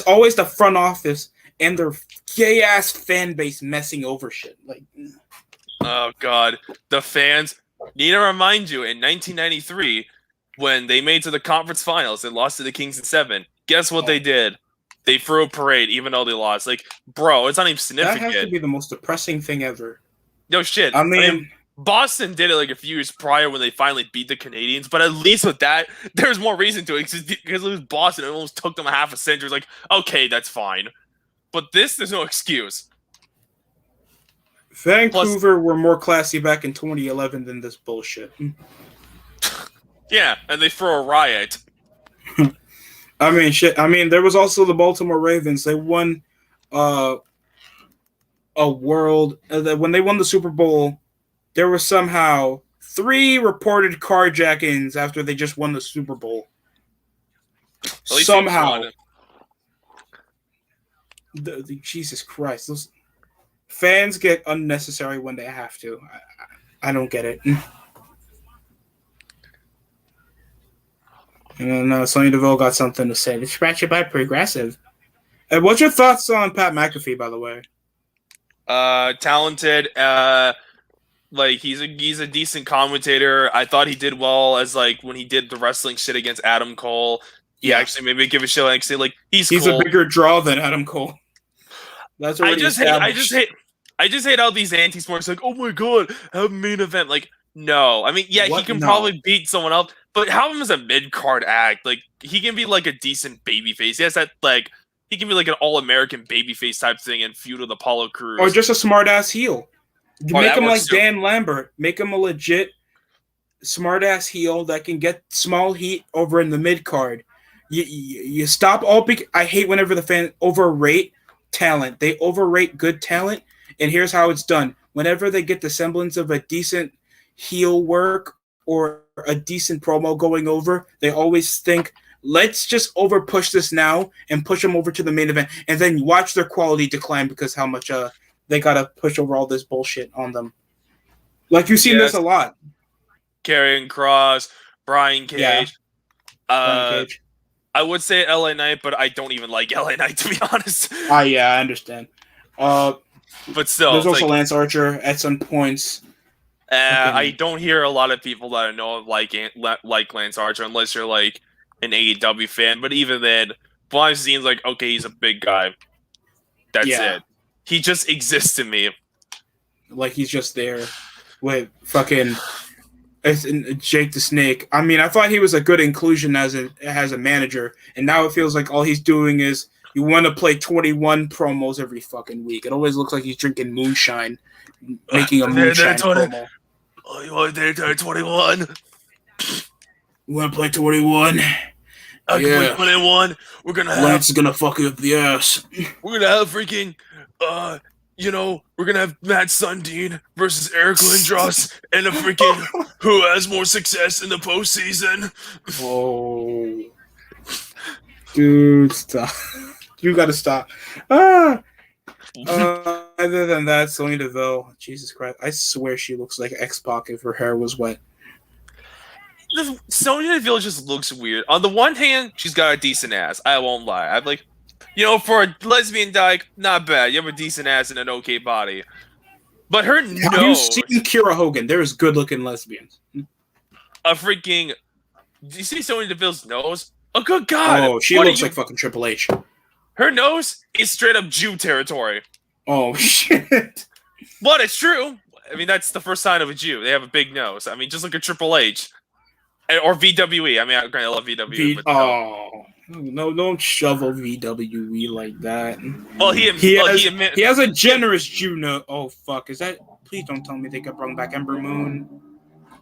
always the front office and their gay ass fan base messing over shit. Like, oh god, the fans. Need to remind you, in 1993, when they made to the conference finals and lost to the Kings in 7, guess what they did? They threw a parade, even though they lost. Like, bro, it's not even significant. That has to be the most depressing thing ever. No shit. I mean, Boston did it like a few years prior when they finally beat the Canadiens, but at least with that, there's more reason to it because it was Boston. It almost took them a half a century. It's like, okay, that's fine. But there's no excuse. Vancouver were more classy back in 2011 than this bullshit. Yeah, and they throw a riot. I mean, shit. I mean, there was also the Baltimore Ravens. They won a world. When they won the Super Bowl, there were somehow 3 reported carjackings after they just won the Super Bowl. Somehow. Jesus Christ. Those fans get unnecessary when they have to. I don't get it. And then Sonya Deville got something to say. They scratch it by Progressive. And what's your thoughts on Pat McAfee, by the way? Talented. Like he's a decent commentator. I thought he did well as like when he did the wrestling shit against Adam Cole. He actually maybe give a shit like say like he's cool. A bigger draw than Adam Cole. That's I just hate how these anti-sports like, oh my god, have a main event. Like, no. I mean, yeah, he can probably beat someone else, but have him as a mid-card act. Like, he can be like a decent babyface. He has that like he can be like an all-American babyface type thing and feud with Apollo Crews. Or just a smart-ass heel. Make him like Dan Lambert. Make him a legit smart-ass heel that can get small heat over in the mid-card. You stop all big. I hate whenever the fans overrate talent. They overrate good talent, and here's how it's done. Whenever they get the semblance of a decent heel work or a decent promo going over, they always think, let's just over push this now and push them over to the main event, and then watch their quality decline because how much they gotta push over all this bullshit on them. Like you've seen this a lot. Karrion Kross, Brian Cage. Yeah. Brian Cage. I would say LA Knight, but I don't even like LA Knight, to be honest. Yeah, I understand. But still, there's also Lance Archer at some points. I don't hear a lot of people that I know like Lance Archer, unless you're like an AEW fan. But even then, I've seen like, okay, he's a big guy. That's it. He just exists to me. Like he's just there with fucking Jake the Snake. I mean, I thought he was a good inclusion as a manager, and now it feels like all he's doing is you want to play 21 promos every fucking week. It always looks like he's drinking moonshine, making a moonshine promo. Oh, you want to play 21? You want to play 21? I can play 21. We're gonna have Lance is gonna fuck you up the ass. We're gonna have freaking we're gonna have Matt Sundin versus Eric Lindros and a freaking who has more success in the postseason. Oh, dude, stop! You gotta stop. Other than that, Sonya Deville, Jesus Christ, I swear she looks like X-Pac if her hair was wet. Sonya Deville just looks weird. On the one hand, she's got a decent ass. I won't lie. I'm like, for a lesbian dyke, not bad. You have a decent ass and an okay body. But her nose... Have you seen Kira Hogan? There's good-looking lesbians. A freaking... Do you see Sonya Deville's nose? Oh, good God! Oh, she looks like fucking Triple H. Her nose is straight-up Jew territory. Oh, shit. But it's true. I mean, that's the first sign of a Jew. They have a big nose. I mean, just look at Triple H. Or VWE. I mean, I love VWE. No, don't shovel VWE like that. Well, he has a generous Jew nose. Oh, fuck. Is that... Please don't tell me they could bring back Ember Moon.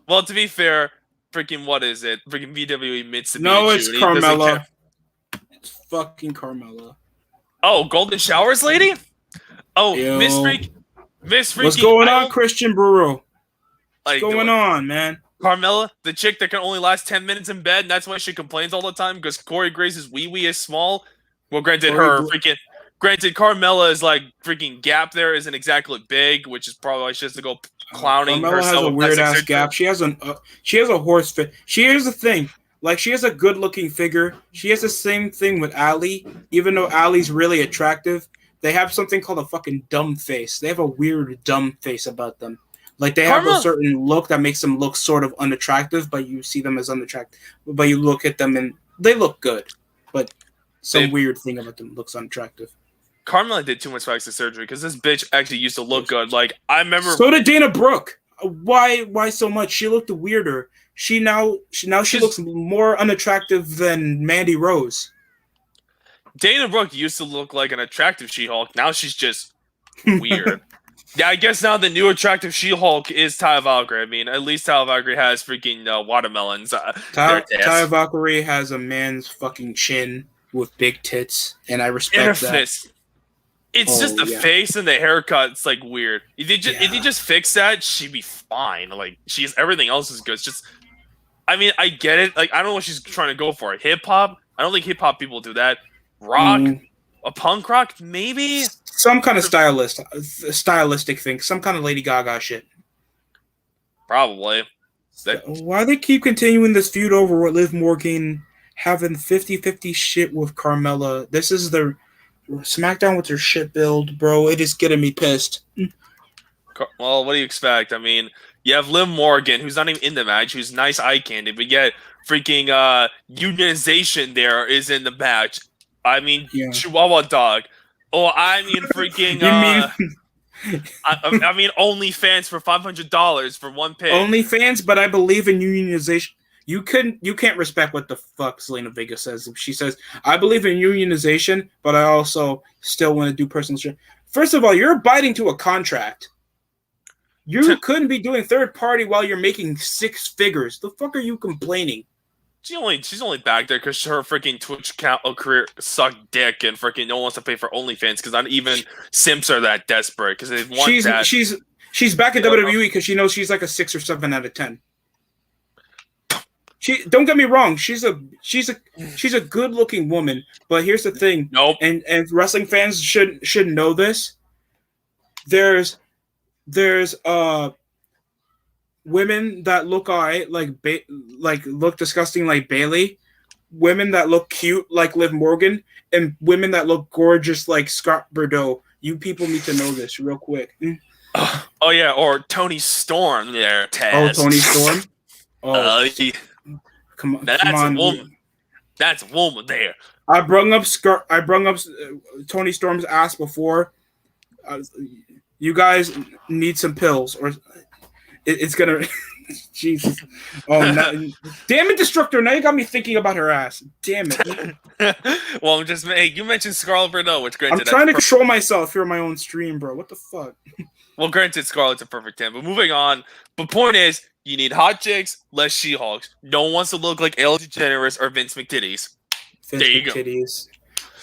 Well, to be fair, freaking what is it? Freaking VWE admits to No, it's Carmella. It's fucking Carmella. Oh, Golden Showers lady? Oh, Yo. Miss Freaky. What's going on, Christian Burrow? What's Like, going on, man? Carmella, the chick that can only last 10 minutes in bed, and that's why she complains all the time because Corey Grace's wee-wee is small. Well, granted, Carmella is like freaking gap there isn't exactly big, which is probably why she has to go clowning Carmella herself. has a weird ass gap. She has a horse fit. Here's the thing. Like, she has a good looking figure. She has the same thing with Ali. Even though Ali's really attractive, they have something called a fucking dumb face. They have a weird dumb face about them. Like, they have a certain look that makes them look sort of unattractive, but you see them as unattractive. But you look at them and they look good. But some weird thing about them looks unattractive. Carmella did too much plastic surgery because this bitch actually used to look good. Like, I remember. So did Dana Brooke. Why so much? She looked weirder. She looks more unattractive than Mandy Rose. Dana Brooke used to look like an attractive She-Hulk. Now she's just weird. Yeah, I guess now the new attractive She-Hulk is Taya Valkyrie. I mean, at least Taya Valkyrie has freaking watermelons. Taya Valkyrie has a man's fucking chin with big tits, and I respect that. It's just the face and the haircut. It's like weird. If you just fix that, she'd be fine. Like, everything else is good. It's just, I mean, I get it. Like, I don't know what she's trying to go for. Hip hop. I don't think hip hop people do that. Rock, a punk rock, maybe. Some kind of stylistic thing. Some kind of Lady Gaga shit. Probably. Why they keep continuing this feud over Liv Morgan having 50-50 shit with Carmella? This is the SmackDown with their shit build, bro. It is getting me pissed. Well, what do you expect? I mean, you have Liv Morgan, who's not even in the match, who's nice eye candy, but yet freaking unionization there is in the match. I mean, Chihuahua Dog. Oh, I mean, freaking. I mean, OnlyFans for $500 for one pig. OnlyFans, but I believe in unionization. You can't respect what the fuck Selena Vega says. She says, "I believe in unionization, but I also still want to do personal shit." First of all, you're abiding to a contract. You couldn't be doing third party while you're making six figures. The fuck are you complaining? She's only back there because her freaking Twitch career sucked dick, and freaking no one wants to pay for OnlyFans because not even simps are that desperate because they want that. She's back at WWE because she knows she's like a 6 or 7 out of 10. Don't get me wrong, she's a good looking woman, but here's the thing. Nope. And wrestling fans should know this. There's women that look alright, like look disgusting like Bailey, women that look cute like Liv Morgan, and women that look gorgeous like Scott Bordeaux. You people need to know this real quick. Oh yeah, or Tony Storm there, Taz. Oh, Tony Storm. Oh, come on! A woman. That's a woman there. I brung up Tony Storm's ass before. You guys need some pills, or it's gonna. Jesus! Oh, damn it, Destructor! Now you got me thinking about her ass. Damn it! Well, you mentioned Scarlett Bordeaux, which granted, I'm trying to control myself here on my own stream, bro. What the fuck? Well, granted, Scarlett's a perfect 10, but moving on. But point is, you need hot chicks, less She-Hulks. No one wants to look like Ellen DeGeneres or Vince McTitties. Vince McTitties.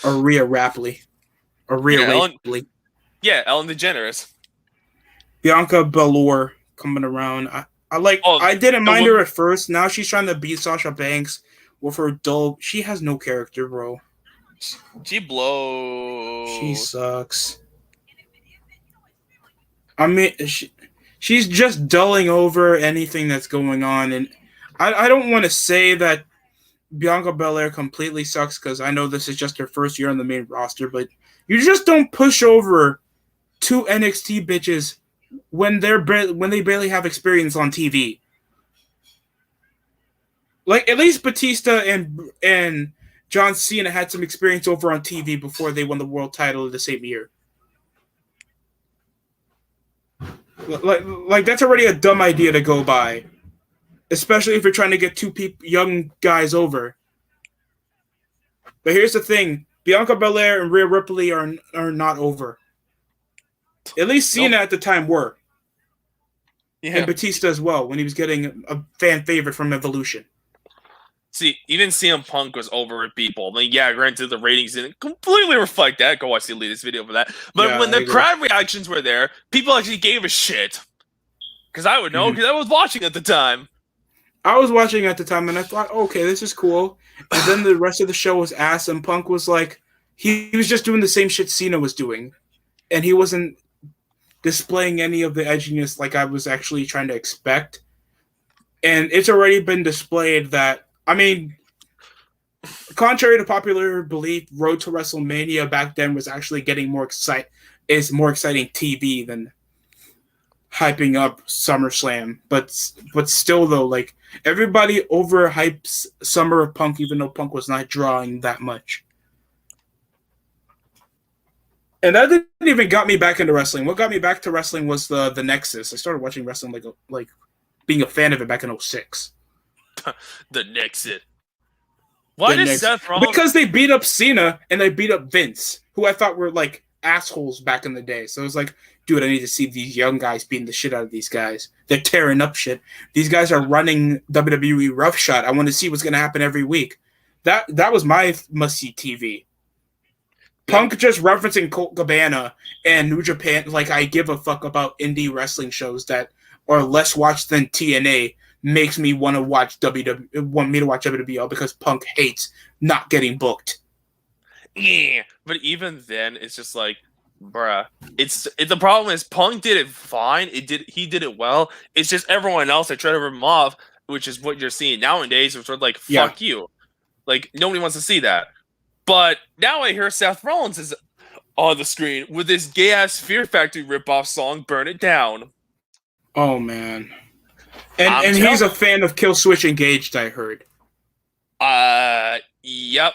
Or Rhea Ripley. Yeah, Ellen DeGeneres. Bianca Belair coming around. I didn't mind her at first. Now she's trying to beat Sasha Banks with her dull. She has no character, bro. She blows. She sucks. I mean, she's just dulling over anything that's going on, and I don't want to say that Bianca Belair completely sucks because I know this is just her first year on the main roster, but you just don't push over two NXT bitches when they barely have experience on TV. Like, at least Batista and John Cena had some experience over on TV before they won the world title the same year. Like that's already a dumb idea to go by, especially if you're trying to get two young guys over. But here's the thing: Bianca Belair and Rhea Ripley are not over. At least Cena at the time were. Yeah. And Batista as well when he was getting a fan favorite from Evolution. See, even CM Punk was over with people. Like, yeah, granted, the ratings didn't completely reflect that. Go watch the latest video for that. But when the crowd reactions were there, people actually gave a shit. Because I would know, because I was watching at the time. I was watching at the time, and I thought, okay, this is cool. And then the rest of the show was ass, and Punk was like, he was just doing the same shit Cena was doing. And he wasn't displaying any of the edginess like I was actually trying to expect. And it's already been displayed that, I mean, contrary to popular belief, Road to WrestleMania back then was actually getting more exciting TV than hyping up SummerSlam. But still, though, like, everybody overhypes Summer of Punk, even though Punk was not drawing that much. And that didn't even got me back into wrestling. What got me back to wrestling was the Nexus. I started watching wrestling like being a fan of it back in 2006. The Nexus. Why does Seth Rollins? Because they beat up Cena and they beat up Vince, who I thought were like assholes back in the day. So it was like, dude, I need to see these young guys beating the shit out of these guys. They're tearing up shit. These guys are running WWE roughshod. I want to see what's going to happen every week. That was my must-see TV. Punk just referencing Colt Cabana and New Japan. Like, I give a fuck about indie wrestling shows that are less watched than TNA. Makes me want to watch WWL because Punk hates not getting booked. Yeah, but even then, it's just like, bruh. The problem is Punk did it fine. He did it well. It's just everyone else that tried to rip him off, which is what you're seeing nowadays. It's sort of like, fuck you. Like, nobody wants to see that. But now I hear Seth Rollins is on the screen with this gay-ass Fear Factory ripoff song, Burn It Down. Oh, man. And he's a fan of Kill Switch Engaged, I heard. Yep.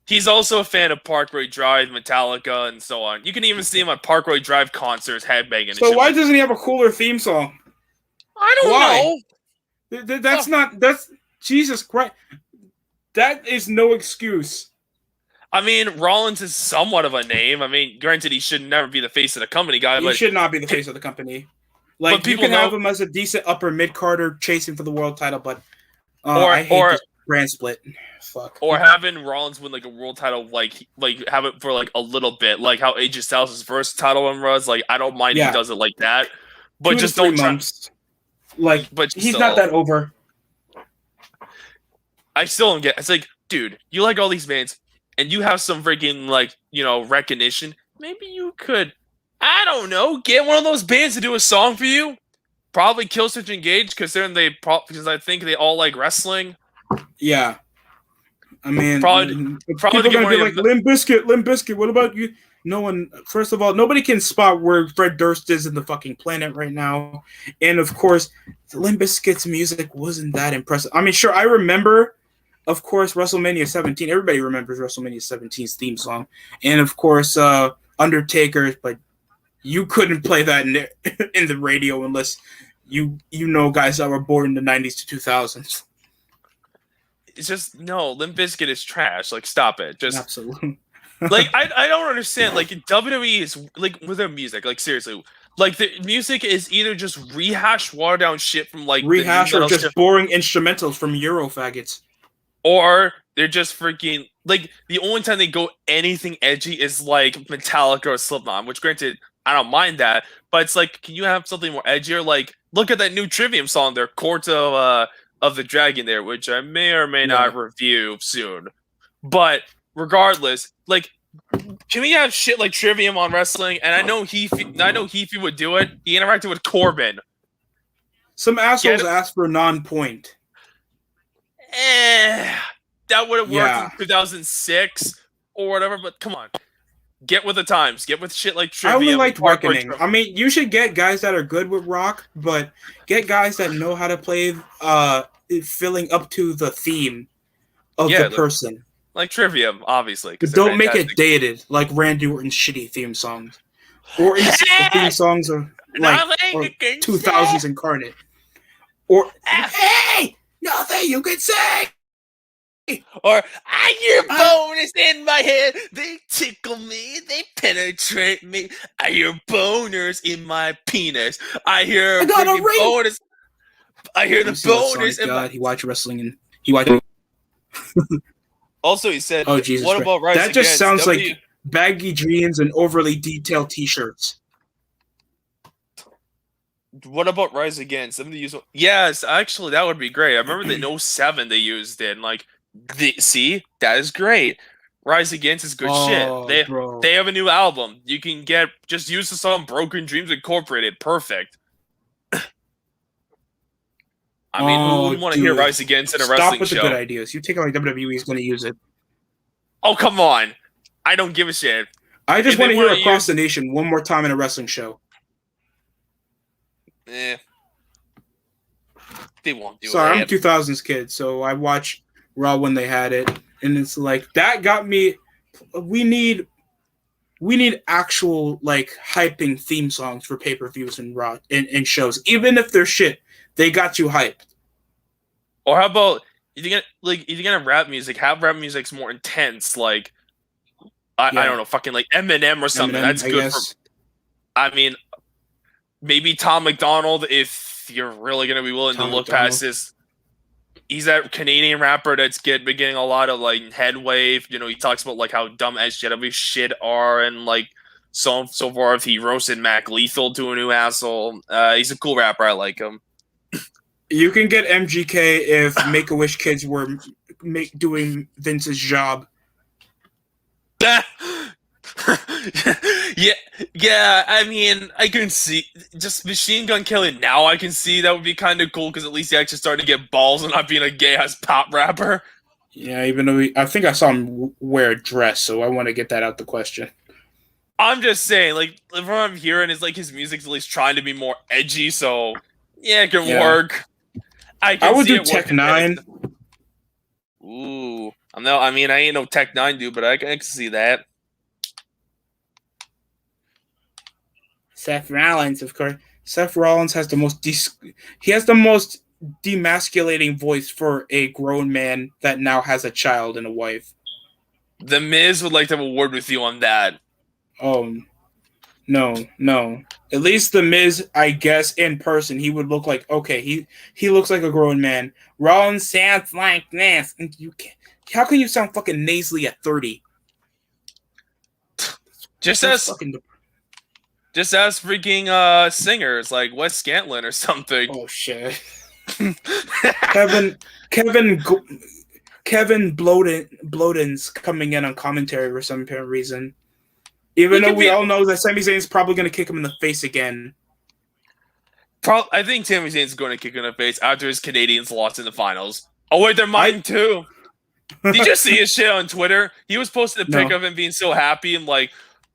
He's also a fan of Parkway Drive, Metallica, and so on. You can even see him at Parkway Drive concerts headbanging. So why doesn't he have a cooler theme song? I don't know. That's Jesus Christ. That is no excuse. I mean, Rollins is somewhat of a name. I mean, granted, he should never be the face of the company guy. He should not be the face of the company. Like, you can have him as a decent upper mid-carder chasing for the world title, but I hate this brand split. Fuck. Or having Rollins win like a world title, like have it for like a little bit, like how AJ Styles' first title run was. Like, I don't mind if he does it like that, but just don't months. Like, but he's not that over. I still don't get. It's like, dude, you like all these bands, and you have some freaking like recognition. Maybe you could, I don't know, get one of those bands to do a song for you. Probably Killswitch Engage, because I think they all like wrestling. Yeah, I mean, probably people are gonna be like Limp Bizkit. What about you? No one. First of all, nobody can spot where Fred Durst is in the fucking planet right now, and of course, Limp Bizkit's music wasn't that impressive. I mean, sure, I remember. Of course, WrestleMania 17. Everybody remembers WrestleMania 17's theme song, and of course, Undertaker's. But you couldn't play that in the radio unless you know guys that were born in the 90s to 2000s. It's just Limp Bizkit is trash. Like, stop it. Just absolutely. Like, I don't understand. Like, WWE is like with their music. Like, seriously. Like, the music is either just rehash, watered down shit from like or just boring instrumentals from Euro faggots. Or they're just freaking like the only time they go anything edgy is like Metallica or Slipknot, which granted I don't mind that, but it's like, can you have something more edgier? Like, look at that new Trivium song there, Court of the Dragon there, which I may or may not review soon. But regardless, like, can we have shit like Trivium on wrestling? And I know Heafy would do it. He interacted with Corbin. Some assholes asked for non-point. That would have worked in 2006 or whatever, but come on. Get with the times. Get with shit like Trivium. I only liked Reckoning. I mean, you should get guys that are good with rock, but get guys that know how to play filling up to the theme of the person. Like Trivium, obviously. But don't make it dated, like Randy Orton's shitty theme songs. Orton's theme songs are like 2000s incarnate. Or, hey! Nothing you can say. Or I hear boners in my head. They tickle me. They penetrate me. I hear boners in my penis. I hear boners. I hear the boners in my. He watched wrestling in He watched. Also, he said, "Oh Jesus what Christ. about Rise That just Against? sounds like baggy jeans and overly detailed T-shirts." What about Rise Against? Somebody use yes, actually, that would be great. I remember the in 07 they used it, and like, see, that is great. Rise Against is good shit. They have a new album. You can just use the song "Broken Dreams" Incorporated. Perfect. I mean, who wouldn't want to hear Rise Against in a wrestling show? Stop with the good ideas. You take it like WWE is going to use it. Oh, come on. I don't give a shit. I just want to hear Across the Nation one more time in a wrestling show. They won't do it. Sorry, I'm a 2000s kid, so I watched Raw when they had it, and it's like that got me. We need actual like hyping theme songs for pay-per-views and Raw and shows, even if they're shit. They got you hyped. Or how about if you're gonna rap music, have rap music's more intense, like I don't know, fucking like Eminem or something. That's good for. I mean, maybe Tom McDonald, if you're really gonna be willing to look past this. He's that Canadian rapper that's been getting a lot of like headway. You know, he talks about like how dumb SJW shit are and like so forth. He roasted Mac Lethal to a new asshole. He's a cool rapper. I like him. You can get MGK if Make-A-Wish kids were doing Vince's job. yeah. I mean, I can see just Machine Gun Kelly now. I can see that would be kind of cool because at least he actually started to get balls and not being a gay-ass pop rapper. Yeah, even though I think I saw him wear a dress, so I want to get that out the question. I'm just saying, like, what I'm hearing is like his music's at least trying to be more edgy, so yeah, it can work. I would do Tech 9. Ooh, I ain't no Tech 9 dude, but I can see that. Seth Rollins, of course. Seth Rollins has the most demasculating voice for a grown man that now has a child and a wife. The Miz would like to have a word with you on that. Oh, no. At least the Miz, I guess, in person, he would look like, okay, he looks like a grown man. Rollins sounds like this. And how can you sound fucking nasally at 30? Just as freaking singers like Wes Scantlin or something. Oh shit. Kevin Bloden's coming in on commentary for some apparent reason. Even though we all know that Sami Zayn's probably going to kick him in the face again. I think Sami Zayn's going to kick him in the face after his Canadians lost in the finals. Oh wait, they're mine too. Did you see his shit on Twitter? He was posting a pic of him being so happy and like,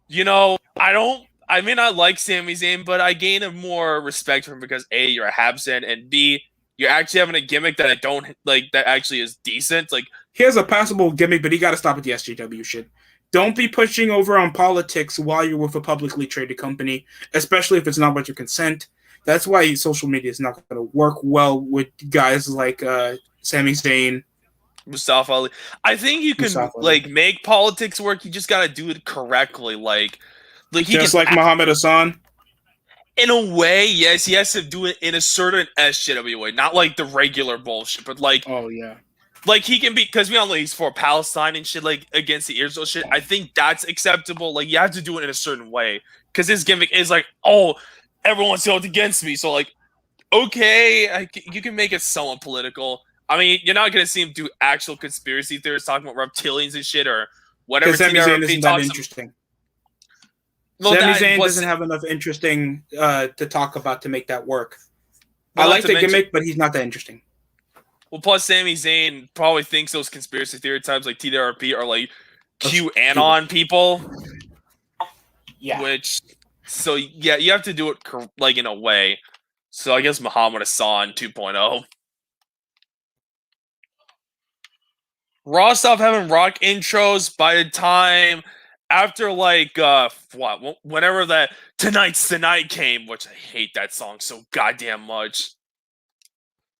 you know, I may not like Sami Zayn, but I gain a more respect for him because A, you're a Habs fan, and B, you're actually having a gimmick that I don't like that actually is decent. Like he has a passable gimmick, but he got to stop with the SJW shit. Don't be pushing over on politics while you're with a publicly traded company, especially if it's not with your consent. That's why social media is not going to work well with guys like Sami Zayn, Mustafa Ali. I think you can like make politics work. You just got to do it correctly, like just like Muhammad Hassan. In a way, yes, he has to do it in a certain SJW way, not like the regular bullshit, but like, oh yeah. Like, he can be, because we all know he's for Palestine and shit, like, against the Israel shit. I think that's acceptable. Like, you have to do it in a certain way. Because his gimmick is like, oh, everyone's held against me. So, like, okay, you can make it somewhat political. I mean, you're not going to see him do actual conspiracy theories talking about reptilians and shit or whatever. Because Sami Zayn isn't that interesting. Well, Sami Zayn doesn't have enough interesting to talk about to make that work. I like the gimmick, but he's not that interesting. Well, plus Sami Zayn probably thinks those conspiracy theory types like TDRP are like QAnon people. Yeah. So you have to do it like in a way. So I guess Muhammad Hassan 2.0. Raw stopped having rock intros by the time after like whenever that Tonight's the Night came, which I hate that song so goddamn much.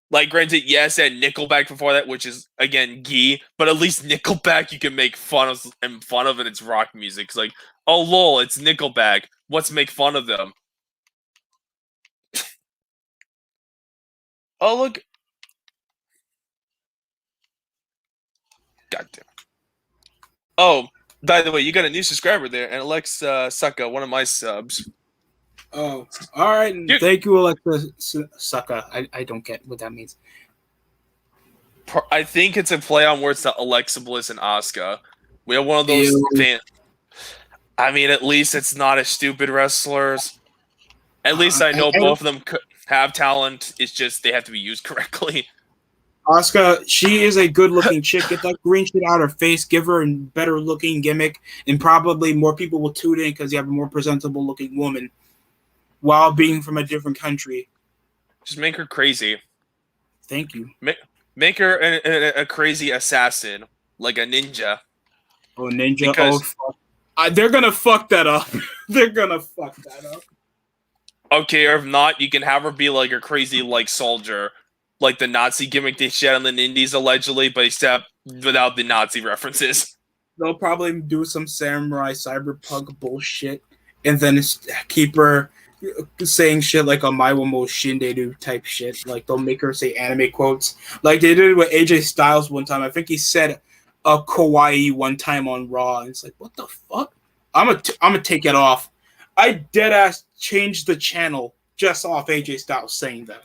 Like, granted, yes, and Nickelback before that, which is, again, gee, but at least Nickelback you can make fun of, and it's rock music. It's like, oh, lol, it's Nickelback. Let's make fun of them. Oh, look. Goddamn. Oh, by the way, you got a new subscriber there, and Alexa Sucka, one of my subs. Oh, all right. Thank you, Alexa Sucka. I don't get what that means. I think it's a play on words to Alexa Bliss and Asuka. We have one of those fans. I mean, at least it's not as stupid wrestlers. At least I know both of them have talent. It's just they have to be used correctly. Asuka, she is a good-looking chick. Get that green shit out of her face. Give her a better-looking gimmick, and probably more people will tune in because you have a more presentable-looking woman while being from a different country. Just make her crazy. Thank you. Make her a crazy assassin, like a ninja. Oh, ninja. Fuck. They're going to fuck that up. They're going to fuck that up. Okay, or if not, you can have her be like a crazy like soldier. Like the Nazi gimmick they shed on the Indies, allegedly, but except without the Nazi references. They'll probably do some samurai cyberpunk bullshit and then keep her saying shit like a Maiwamo Shinderu type shit. Like, they'll make her say anime quotes. Like they did with AJ Styles one time. I think he said a kawaii one time on Raw. And it's like, what the fuck? I'm gonna take it off. I deadass changed the channel just off AJ Styles saying that.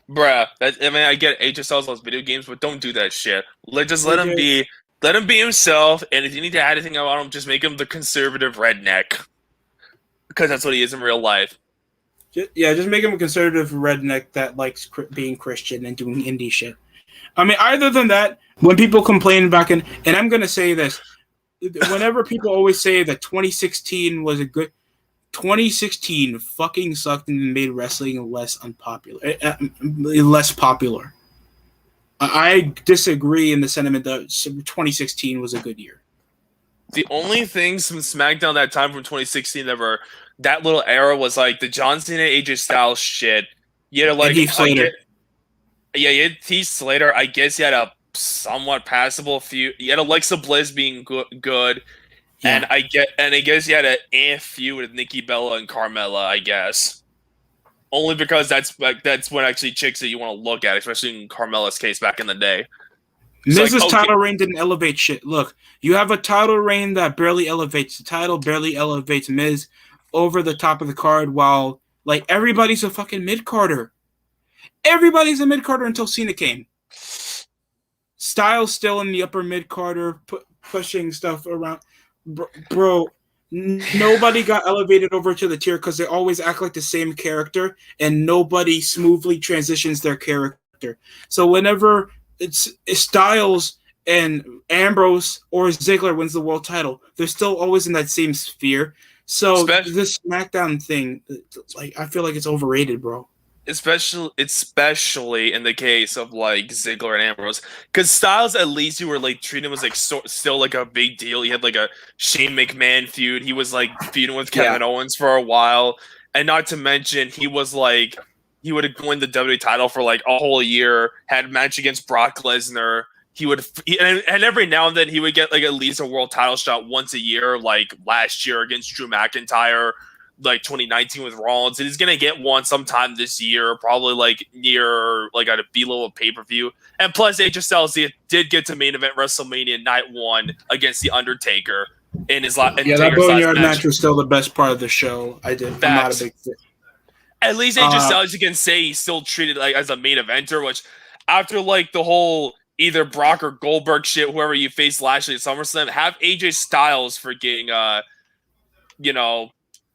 Bruh, I get AJ Styles loves video games, but don't do that shit. Let him be. Let him be himself, and if you need to add anything about him, just make him the conservative redneck, because that's what he is in real life. Just make him a conservative redneck that likes being Christian and doing indie shit. I mean, other than that, when people complain back and I'm gonna say this, whenever people always say that 2016 was a good. 2016 fucking sucked and made wrestling less popular. I disagree in the sentiment that 2016 was a good year. The only things from SmackDown that time from 2016 that little era was like the John Cena AJ Styles shit. You had like Heath Slater. You had Heath Slater. I guess you had a somewhat passable feud. You had Alexa Bliss being good. Yeah. And I guess you had an feud with Nikki Bella and Carmella, I guess. Only because that's when actually chicks that you want to look at, especially in Carmella's case back in the day. Miz's title reign didn't elevate shit. Look, you have a title reign that barely elevates the title, barely elevates Miz over the top of the card, while like everybody's a fucking mid-carder. Everybody's a mid-carder until Cena came. Styles still in the upper mid-carder, pushing stuff around. Bro, nobody got elevated over to the tier because they always act like the same character and nobody smoothly transitions their character. So whenever it's Styles and Ambrose or Ziggler wins the world title, they're still always in that same sphere. So this SmackDown thing, like, I feel like it's overrated, bro. Especially in the case of like Ziggler and Ambrose, because Styles, at least you were like treating him as like still like a big deal. He had like a Shane McMahon feud. He was like feuding with Kevin Owens for a while, and not to mention he was like he would have won the WWE title for like a whole year. Had a match against Brock Lesnar. And every now and then he would get like at least a world title shot once a year, like last year against Drew McIntyre. Like 2019 with Rollins, and he's gonna get one sometime this year, probably like near like at a below a pay-per-view. And plus, AJ Styles did get to main event WrestleMania Night 1 against the Undertaker in his last. Yeah, that Boneyard match was still the best part of the show. I'm not a big fan. At least AJ Styles, you can say he's still treated like as a main eventer, which after like the whole either Brock or Goldberg shit, whoever you face Lashley at SummerSlam, have AJ Styles for getting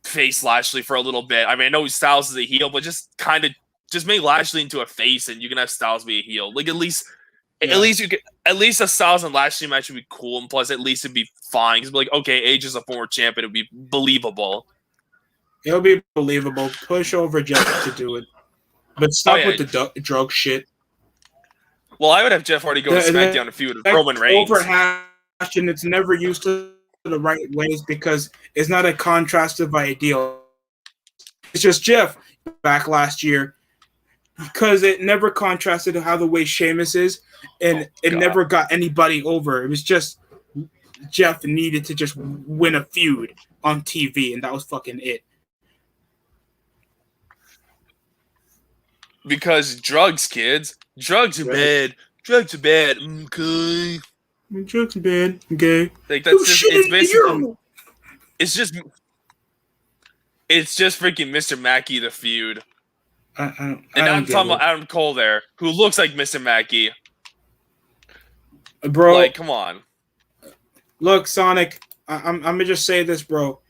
face Lashley for a little bit. I mean, I know Styles is a heel, but just make Lashley into a face, and you can have Styles be a heel. Like at least a Styles and Lashley match would be cool, and plus at least it'd be fine. Cause like, okay, Age is a former champion, it'd be believable. It'll be believable. Push over Jeff to do it, but stop with the drug shit. Well, I would have Jeff Hardy go to SmackDown a feud with Roman Reigns. Overhash, and it's never used to the right ways because it's not a contrastive ideal. It's just Jeff back last year because it never contrasted how the way Sheamus is, and it never got anybody over. It was just Jeff needed to just win a feud on TV, and that was fucking it. Because drugs, kids. Drugs are bad. Drugs are bad. Okay. Drugs are bad. Okay. Like that's just it's basically it's just freaking Mr. Mackey the feud. I'm talking about Adam Cole there, who looks like Mr. Mackey. Bro, like, come on. Look, Sonic, I'm gonna just say this, bro.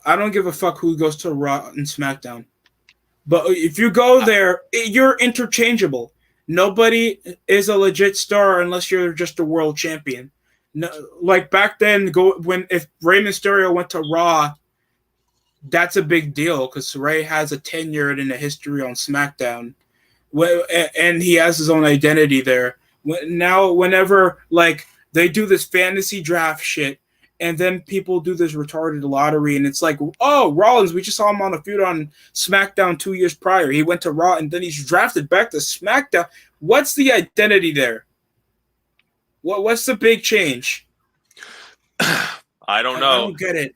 I don't give a fuck who goes to Raw and SmackDown. But if you go there, you're interchangeable. Nobody is a legit star unless you're just a world champion. No, like back then, if Rey Mysterio went to Raw, that's a big deal because Rey has a tenure and a history on SmackDown, and he has his own identity there. Now, whenever like they do this fantasy draft shit, and then people do this retarded lottery, and it's like, oh, Rollins, we just saw him on a feud on SmackDown 2 years prior. He went to Raw, and then he's drafted back to SmackDown. What's the identity there? What's the big change? I don't know. I don't get it.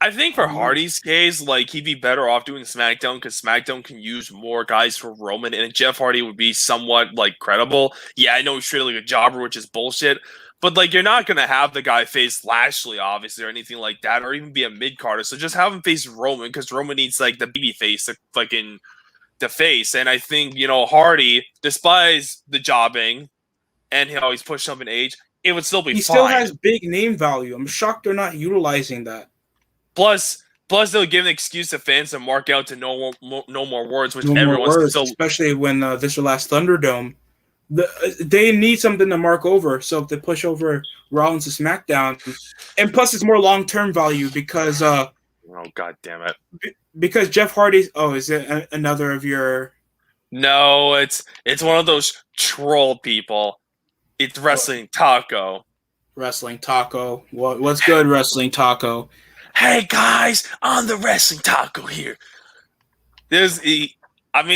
I think for Hardy's case, like, he'd be better off doing SmackDown because SmackDown can use more guys for Roman, and Jeff Hardy would be somewhat, like, credible. Yeah, I know he's treated like a jobber, which is bullshit. But, like, you're not going to have the guy face Lashley, obviously, or anything like that, or even be a mid-carder. So just have him face Roman, because Roman needs, like, the baby face, the face. And I think, Hardy, despite the jobbing and how he's pushed up in age, it would still be fine. He still has big name value. I'm shocked they're not utilizing that. Plus they'll give an excuse to fans to mark out to no more words, which everyone's so... Especially when this last Thunderdome. They need something to mark over, so if they push over Rollins to SmackDown, and plus it's more long-term value because oh god damn it, because Jeff Hardy. Oh, is it another of your? No, it's one of those troll people. It's Wrestling Taco. Wrestling Taco. What's good, Wrestling Taco? Hey guys, I'm the Wrestling Taco here.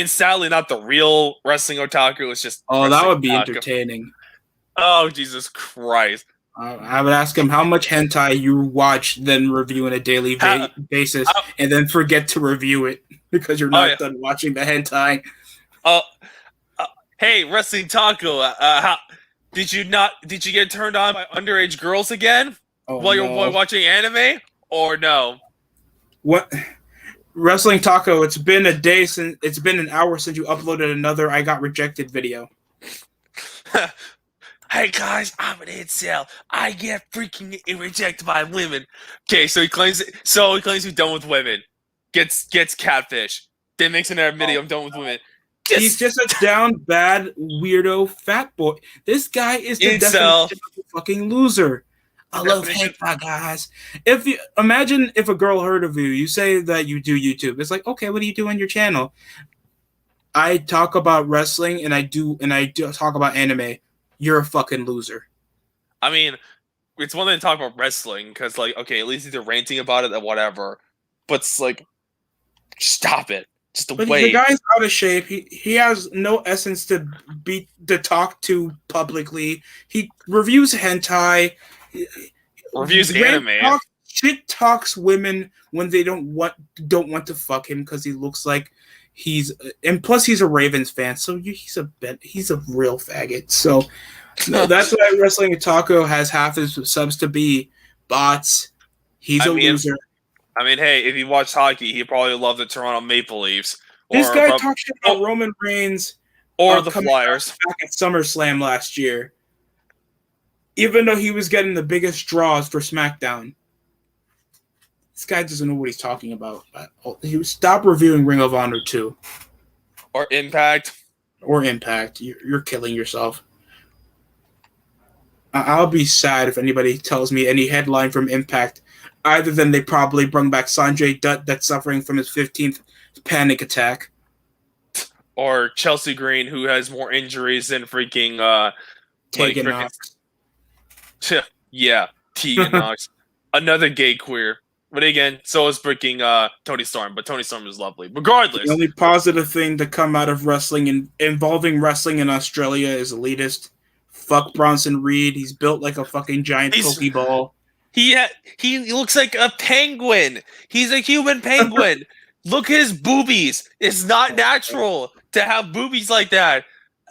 Sadly, not the real Wrestling Otaku. It's just that would be entertaining. Oh, Jesus Christ. I would ask him how much hentai you watch, then review on a daily basis, and then forget to review it because you're not done watching the hentai. Hey, Wrestling Taco, did you get turned on by underage girls again while you're watching anime, or no? What? Wrestling Taco, it's been an hour since you uploaded another I Got Rejected video. Hey guys, I'm an incel. I get freaking rejected by women. Okay, so he claims he's done with women. Gets catfish. Then makes another video, I'm done with women. He's just a down bad weirdo fat boy. This guy is the definition of a fucking loser. I love hentai, guys. If you imagine if a girl heard of you, you say that you do YouTube. It's like, okay, what do you do on your channel? I talk about wrestling and I do talk about anime. You're a fucking loser. I mean, it's one thing to talk about wrestling because, like, okay, at least they're ranting about it or whatever. But it's like, stop it. Just wait. The guy's out of shape. He has no essence to talk to publicly. He reviews hentai. Reviews anime. Shit talks women when they don't want to fuck him because he looks like and plus he's a Ravens fan, so he's a real faggot. So that's why Wrestling Taco has half his subs to be bots. He's a loser. I mean, hey, if he watched hockey, he'd probably love the Toronto Maple Leafs. This guy talked shit about Roman Reigns or the Flyers back at SummerSlam last year. Even though he was getting the biggest draws for SmackDown. This guy doesn't know what he's talking about. Stop reviewing Ring of Honor 2. Or Impact. You're killing yourself. I'll be sad if anybody tells me any headline from Impact, other than they probably bring back Sanjay Dutt that's suffering from his 15th panic attack. Or Chelsea Green, who has more injuries than freaking... Tegan Knox. Yeah, Tegan Knox. Another gay queer. But again, so is freaking Tony Storm. But Tony Storm is lovely. Regardless. The only positive thing to come out of wrestling involving wrestling in Australia is elitist. Fuck Bronson Reed. He's built like a fucking giant Pokeball. He looks like a penguin. He's a human penguin. Look at his boobies. It's not natural to have boobies like that.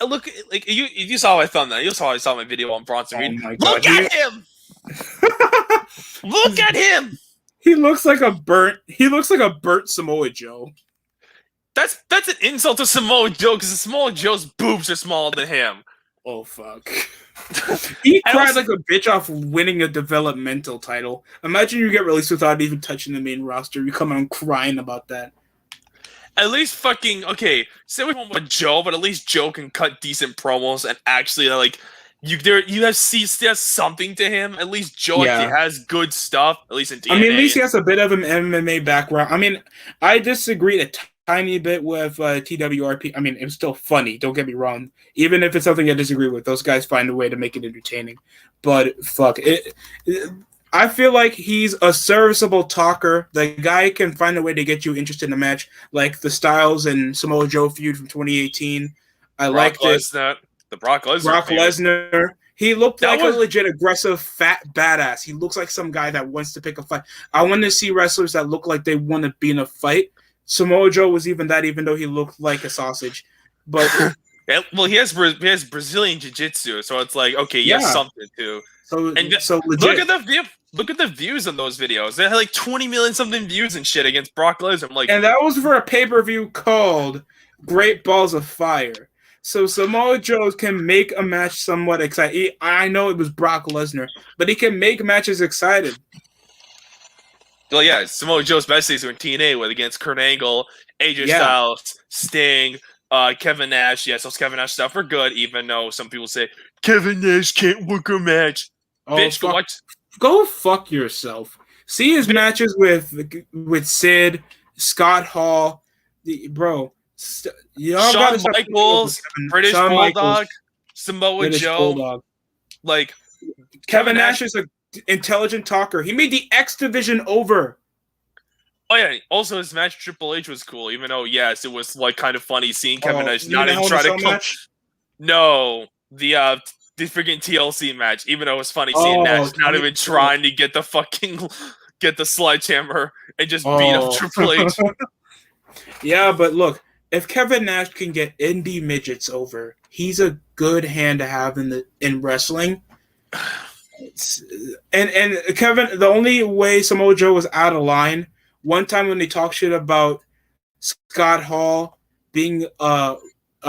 look like you saw my thumbnail. You saw my video on Bronson Reed. my God. Look at him! Look at him! He looks like a burnt Samoa Joe. That's an insult to Samoa Joe because Samoa Joe's boobs are smaller than him. Oh fuck. He cried like a bitch off winning a developmental title. Imagine you get released without even touching the main roster. You come out crying about that. At least fucking okay. Say we want Joe, but at least Joe can cut decent promos and actually like you have something to him. At least Joe actually has good stuff. At least in DNA. I mean, at least he has a bit of an MMA background. I mean, I disagreed a tiny bit with TWRP. I mean, it was still funny. Don't get me wrong. Even if it's something I disagree with, those guys find a way to make it entertaining. But fuck it. I feel like he's a serviceable talker. The guy can find a way to get you interested in a match, like the Styles and Samoa Joe feud from 2018. I liked it. The Brock Lesnar. He looked like a legit aggressive, fat badass. He looks like some guy that wants to pick a fight. I want to see wrestlers that look like they want to be in a fight. Samoa Joe was even though he looked like a sausage. But well, he has Brazilian jiu-jitsu, so it's like okay, he has something too. So legit. Look at the views on those videos. They had like 20 million something views and shit against Brock Lesnar. Like, and that was for a pay-per-view called Great Balls of Fire. So Samoa Joe can make a match somewhat exciting. I know it was Brock Lesnar, but he can make matches excited. Well, yeah, Samoa Joe's best days were in TNA with against Kurt Angle, AJ Styles, Sting, Kevin Nash. Yes, those Kevin Nash stuff are good, even though some people say Kevin Nash can't work a match. Oh, bitch, go fuck yourself. See his matches with Sid, Scott Hall, bro. Shawn Michaels, British Bulldog, Samoa Joe. Bulldog. Like Kevin Nash is an intelligent talker. He made the X Division over. Oh yeah. Also, his match with Triple H was cool, even though yes, it was like kind of funny seeing Kevin Nash not even try to come. No, the freaking TLC match. Even though it was funny seeing Nash not even trying to get the sledgehammer and just beat up Triple H. Yeah, but look, if Kevin Nash can get indie midgets over, he's a good hand to have in wrestling. And Kevin, the only way Samoa Joe was out of line one time when they talked shit about Scott Hall being a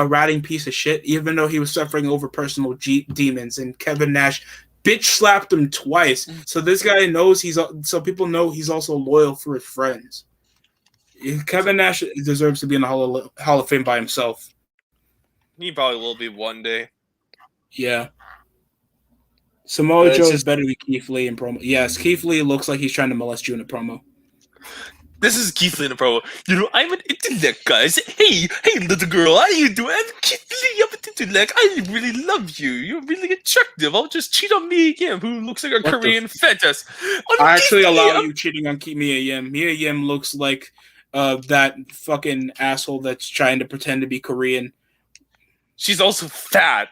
ratting piece of shit, even though he was suffering over personal demons, and Kevin Nash bitch slapped him twice. So this guy knows so people know he's also loyal for his friends. Kevin Nash deserves to be in the Hall of Fame by himself. He probably will be one day. Yeah. Samoa Joe is better than Keith Lee in promo. Yes, Keith Lee looks like he's trying to molest you in a promo. This is Keith Lee in a promo. You know, I'm an intellect, guys. Hey, little girl, how you doing? I'm Keith Lee. I'm an intellect. I really love you. You're really attractive. I'll just cheat on Mia Yim, who looks like a Korean fetus. I actually allow you cheating on Mia Yim. Mia Yim looks like that fucking asshole that's trying to pretend to be Korean. She's also fat.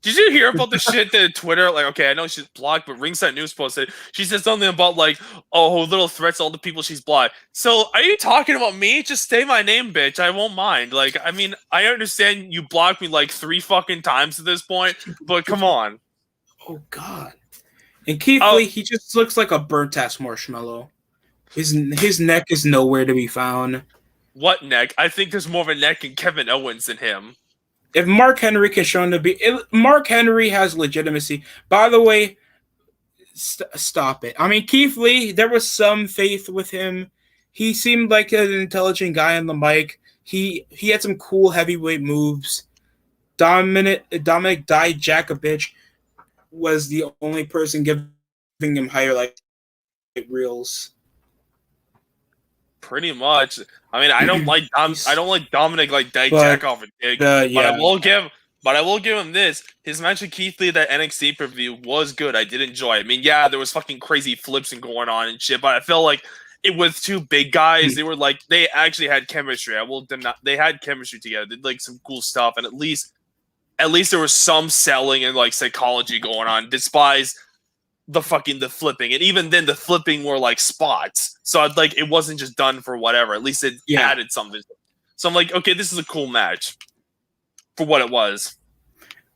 Did you hear about the shit that Twitter? Like, okay, I know she's blocked, but Ringside News posted. She said something about like, oh, little threats to all the people she's blocked. So, are you talking about me? Just say my name, bitch. I won't mind. Like, I mean, I understand you blocked me like 3 fucking times at this point, but come on. Oh God. And Keith Lee, he just looks like a burnt ass marshmallow. His neck is nowhere to be found. What neck? I think there's more of a neck in Kevin Owens than him. If Mark Henry can show him to be... Mark Henry has legitimacy. By the way, stop it. I mean, Keith Lee, there was some faith with him. He seemed like an intelligent guy on the mic. He had some cool heavyweight moves. Dominic Dijakovic was the only person giving him highlight reels. Pretty much. I mean, I don't like Dominic like Dijakovic, but I will give him this. His match with Keith Lee, that NXT preview, was good. I did enjoy it. I mean, yeah, there was fucking crazy flips and going on and shit, but I felt like it was 2 big guys. They were like, they actually had chemistry. They had chemistry together. They did like some cool stuff, and at least there was some selling and like psychology going on, despite the flipping. And even then the flipping were like spots, so like it wasn't just done for whatever. At least it added something. So I'm like, okay, this is a cool match for what it was.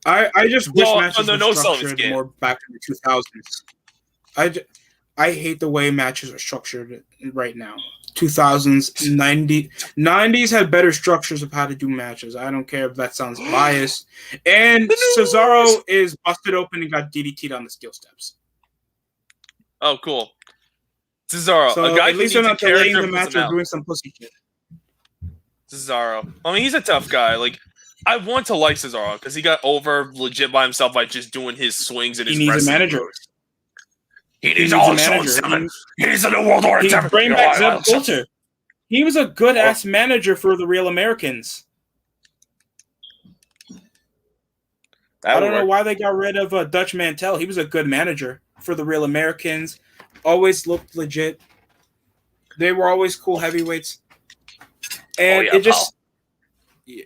I just wish matches no, were structured more back in the 2000s. I hate the way matches are structured right now. 2000s, 90s had better structures of how to do matches. I don't care if that sounds biased. And Cesaro is busted open and got DDT'd on the skill steps. Oh, cool. Cesaro, so a guy at least they're not delaying the match or doing some pussy shit. Cesaro. I mean, he's a tough guy. Like, I want to like Cesaro because he got over legit by himself by just doing his swings and his wrestling. He needs a manager. Moves. He needs a manager. He needs a new world order. He bring back Zeb Coulter. He was a good ass manager for the Real Americans. I don't know why they got rid of Dutch Mantel. He was a good manager for the Real Americans. Always looked legit. They were always cool heavyweights. And it just... Yeah.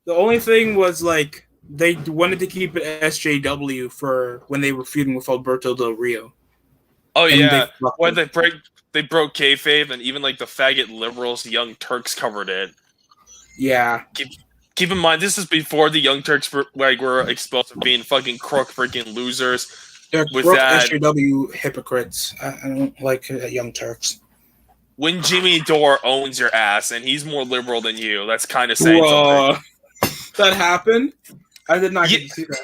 The only thing was, like, they wanted to keep it SJW for when they were feuding with Alberto Del Rio. Oh, yeah. When they broke kayfabe, and even, like, the faggot liberals, the Young Turks covered it. Yeah. Keep in mind, this is before the Young Turks were exposed to being fucking crook freaking losers. They're crook SJW hypocrites. I don't like Young Turks. When Jimmy Dore owns your ass, and he's more liberal than you, that's kind of saying something. That happened? I did not get to see that.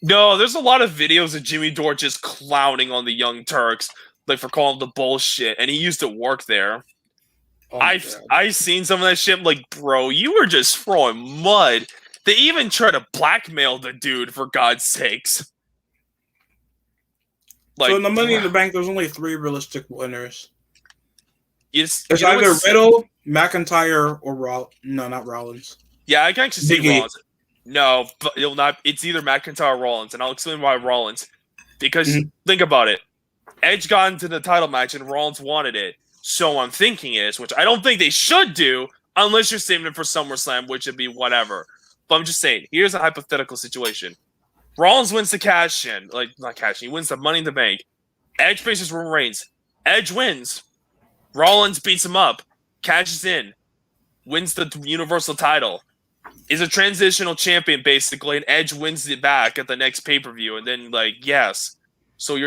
No, there's a lot of videos of Jimmy Dore just clowning on the Young Turks, like for calling them the bullshit, and he used to work there. Oh I've seen some of that shit. I'm like, bro, you were just throwing mud. They even try to blackmail the dude, for God's sakes. Like, so in the Money in the Bank, there's only 3 realistic winners. It's either Riddle, McIntyre, or Rollins. No, not Rollins. Yeah, I can actually see Rollins. No, but it'll not. It's either McIntyre or Rollins, and I'll explain why Rollins. Because think about it, Edge got into the title match, and Rollins wanted it. So I'm thinking is, which I don't think they should do, unless you're saving it for SummerSlam, which would be whatever. But I'm just saying, here's a hypothetical situation: Rollins wins the cash in, like not cash in, he wins the Money in the Bank. Edge faces Roman Reigns. Edge wins. Rollins beats him up, cashes in, wins the Universal title, is a transitional champion basically, and Edge wins it back at the next pay-per-view, and then yes. So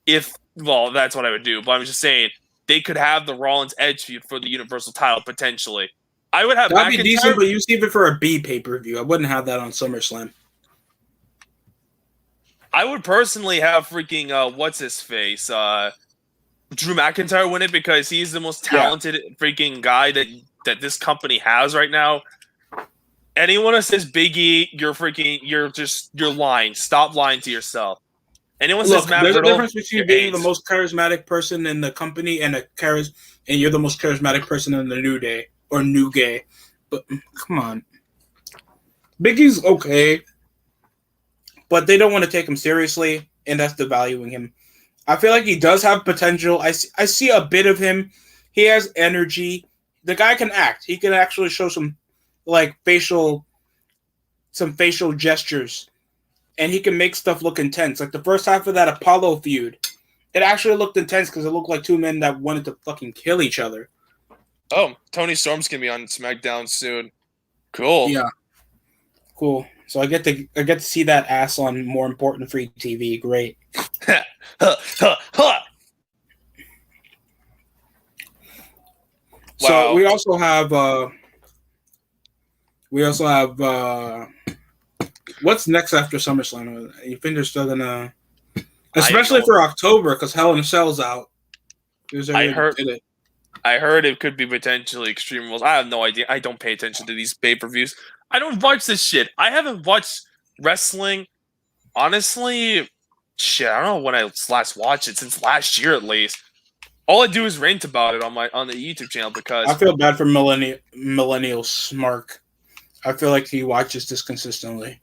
that's what I would do. But I'm just saying they could have the Rollins Edge feud for the Universal title potentially. I would have that'd be decent, but you save it for a B pay-per-view. I wouldn't have that on SummerSlam. I would personally have freaking what's his face Drew McIntyre win it because he's the most talented freaking guy that this company has right now. Anyone that says Big E, you're lying. Stop lying to yourself. Anyone says Matt Riddle, there's a difference between being the AIDS. most charismatic person in the company and you're the most charismatic person in the New Day or New Gay. But come on, Big E's okay, but they don't want to take him seriously, and that's devaluing him. I feel like he does have potential. I see a bit of him. He has energy. The guy can act. He can actually show some facial gestures, and he can make stuff look intense. Like the first half of that Apollo feud, it actually looked intense because it looked like 2 men that wanted to fucking kill each other. Oh, Tony Storm's gonna be on Smackdown soon. Cool. Yeah. Cool. So I get to see that ass on more important free TV. Great. So we also have what's next after SummerSlam? You think they're still gonna, especially for October, because Hell in a Cell's out. I heard it could be potentially Extreme Rules. I have no idea. I don't pay attention to these pay-per-views. I don't watch this shit. I haven't watched wrestling, honestly. Shit, I don't know when I last watched it, since last year at least. All I do is rant about it on the YouTube channel because I feel bad for millennial Smark. I feel like he watches this consistently.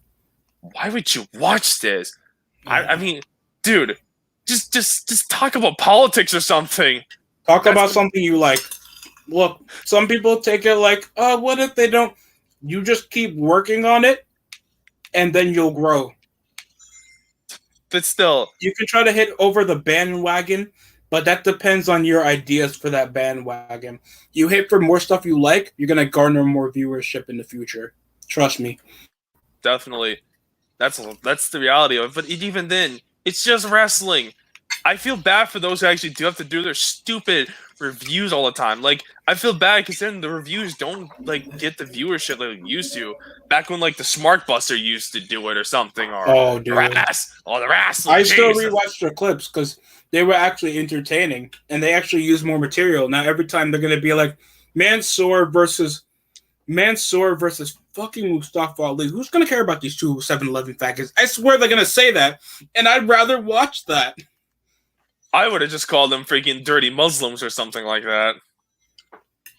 Why would you watch this? Yeah. I mean, dude, just talk about politics or something. Talk about something you like. Look, some people take it like, oh, what if they don't? You just keep working on it, and then you'll grow. But still, you can try to hit over the bandwagon, but that depends on your ideas for that bandwagon. You hit for more stuff you like, you're going to garner more viewership in the future. Trust me. definitely, that's the reality of it. But even then, it's just wrestling. I feel bad for those who actually do have to do their stupid reviews all the time. Like, I feel bad because then the reviews don't like get the viewership like they used to. Back when like the Smart Buster used to do it or something, or the wrestling. I still rewatch their clips because they were actually entertaining and they actually use more material. Now every time they're gonna be like Mansoor versus fucking Mustafa Ali. Who's gonna care about these two 7-Eleven faggots? I swear they're gonna say that, and I'd rather watch that. I would have just called them freaking dirty Muslims or something like that.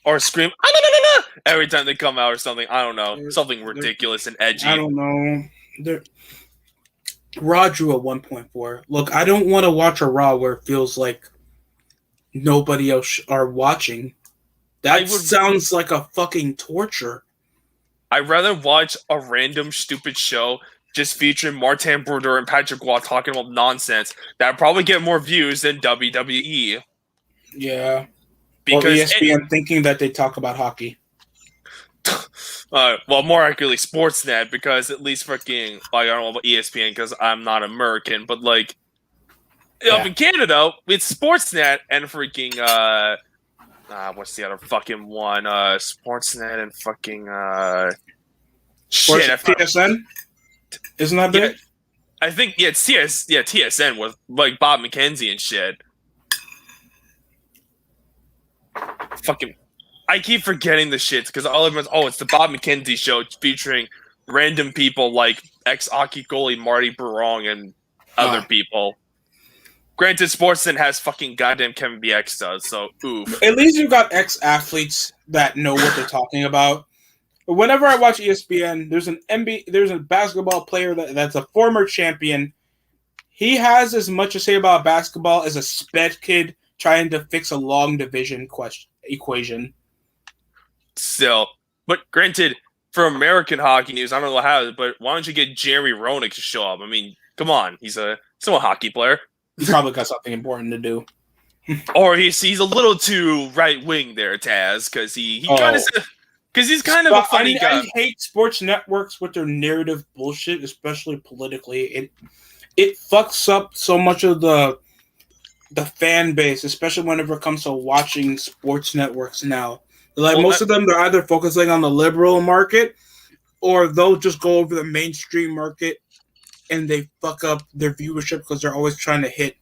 Or scream "Ah, no, no, no, no," every time they come out or something. I don't know. Something ridiculous and edgy. I don't know. Raw drew a 1.4. Look, I don't want to watch a Raw where it feels like nobody else are watching. That sounds like a fucking torture. I'd rather watch a random stupid show just featuring Martin Brodeur and Patrick Waugh talking about nonsense that probably get more views than WWE. Yeah. Because ESPN thinking that they talk about hockey. Well, more accurately, Sportsnet, because at least freaking, I don't know about ESPN because I'm not American, but like, up in Canada, it's Sportsnet and freaking, what's the other fucking one? Sportsnet and fucking, TSN? Isn't that big? Yeah, I think, it's TSN with like Bob McKenzie and shit. Fucking, I keep forgetting the shit because all of them. It's the Bob McKenzie show featuring random people like ex-hockey goalie Marty Barong and other people. Granted, Sportsnet has fucking goddamn Kevin BX does, so oof. At least you got ex-athletes that know what they're talking about. Whenever I watch ESPN, there's a basketball player that's a former champion. He has as much to say about basketball as a sped kid trying to fix a long division equation. Still, but granted, for American hockey news, I don't know how, but why don't you get Jeremy Roenick to show up? I mean, come on, he's a hockey player. He's probably got something important to do. Or he's a little too right wing there, Taz, because he's kind of a funny guy. I hate sports networks with their narrative bullshit, especially politically. It fucks up so much of the fan base, especially whenever it comes to watching sports networks now. Like most of them, they're either focusing on the liberal market or they'll just go over the mainstream market and they fuck up their viewership because they're always trying to hit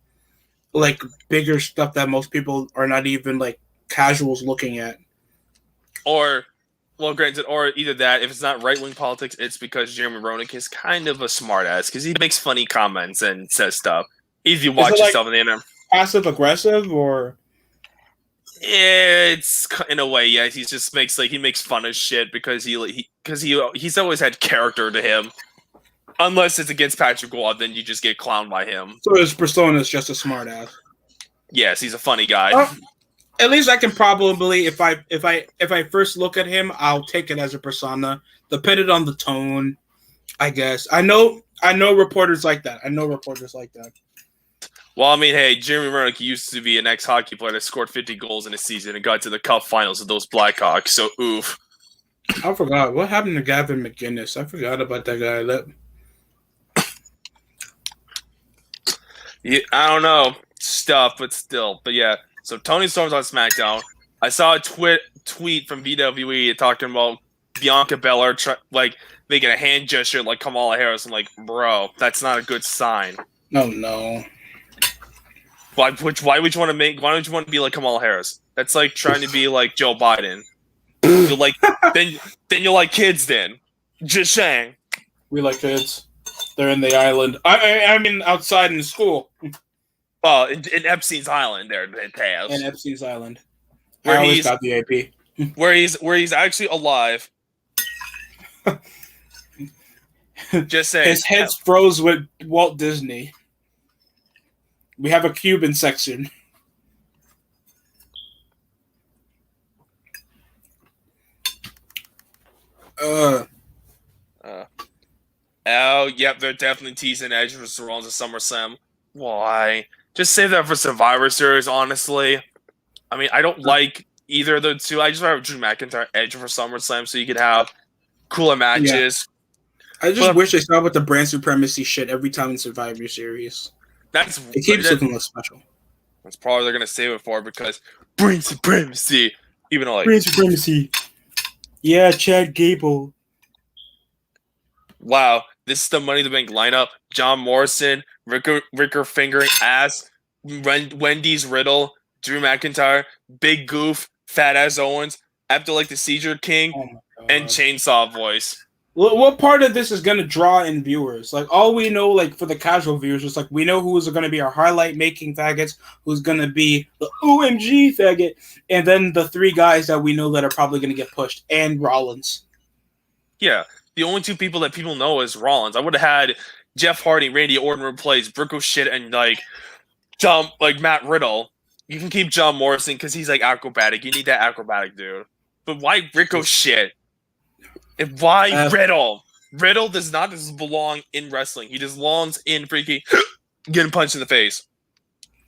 like bigger stuff that most people are not even like casuals looking at. Or either that, if it's not right-wing politics, it's because Jeremy Roenick is kind of a smartass because he makes funny comments and says stuff. If you watch yourself on the internet. Passive aggressive or it's in a way, yeah. He just makes he makes fun of shit because he's always had character to him. Unless it's against Patrick Waugh, then you just get clowned by him. So his persona is just a smartass. Yes, he's a funny guy. At least I can probably, if I first look at him, I'll take it as a persona, depending on the tone. I guess I know reporters like that. Well, I mean, hey, Jeremy Roenick used to be an ex-hockey player that scored 50 goals in a season and got to the Cup Finals with those Blackhawks. So, oof. I forgot what happened to Gavin McInnes. I forgot about that guy. Yeah, I don't know stuff, but still. But yeah, so Tony Storm's on SmackDown. I saw a tweet from WWE talking about Bianca Belair making a hand gesture like Kamala Harris. I'm like, bro, that's not a good sign. No. Why would you want to be like Kamala Harris? That's like trying to be like Joe Biden. You're like then you like kids then. Just saying. We like kids. They're in the island. I mean outside in school. Well, in Epstein's Island there, Taz. In Epstein's Island. Where I always got the AP. Where he's actually alive. Just saying. His head's froze with Walt Disney. We have a Cuban section. Yep, they're definitely teasing Edge for Rollins at SummerSlam. Why? Just save that for Survivor Series, honestly. I mean, I don't like either of the two. I just want to have Drew McIntyre Edge for SummerSlam so you could have cooler matches. I just wish they stopped with the brand supremacy shit every time in Survivor Series. It keeps looking less special. That's probably they're gonna save it for because brand supremacy. Even though brand supremacy. Yeah, Chad Gable. Wow, this is the Money in the Bank lineup. John Morrison, Ricker fingering ass, Wendy's Riddle, Drew McIntyre, Big Goof, Fat Ass Owens, Abdul the Seizure King, and Chainsaw Voice. What part of this is going to draw in viewers? Like, all we know, like, for the casual viewers, is like, we know who's going to be our highlight-making faggots, who's going to be the OMG faggot, and then the 3 guys that we know that are probably going to get pushed, and Rollins. Yeah, the only 2 people that people know is Rollins. I would have had Jeff Hardy, Randy Orton replace Ricochet and, like, Matt Riddle. You can keep John Morrison because he's, like, acrobatic. You need that acrobatic dude. But why Ricochet? And why Riddle? Riddle does not belong in wrestling. He just belongs in freaking getting punched in the face.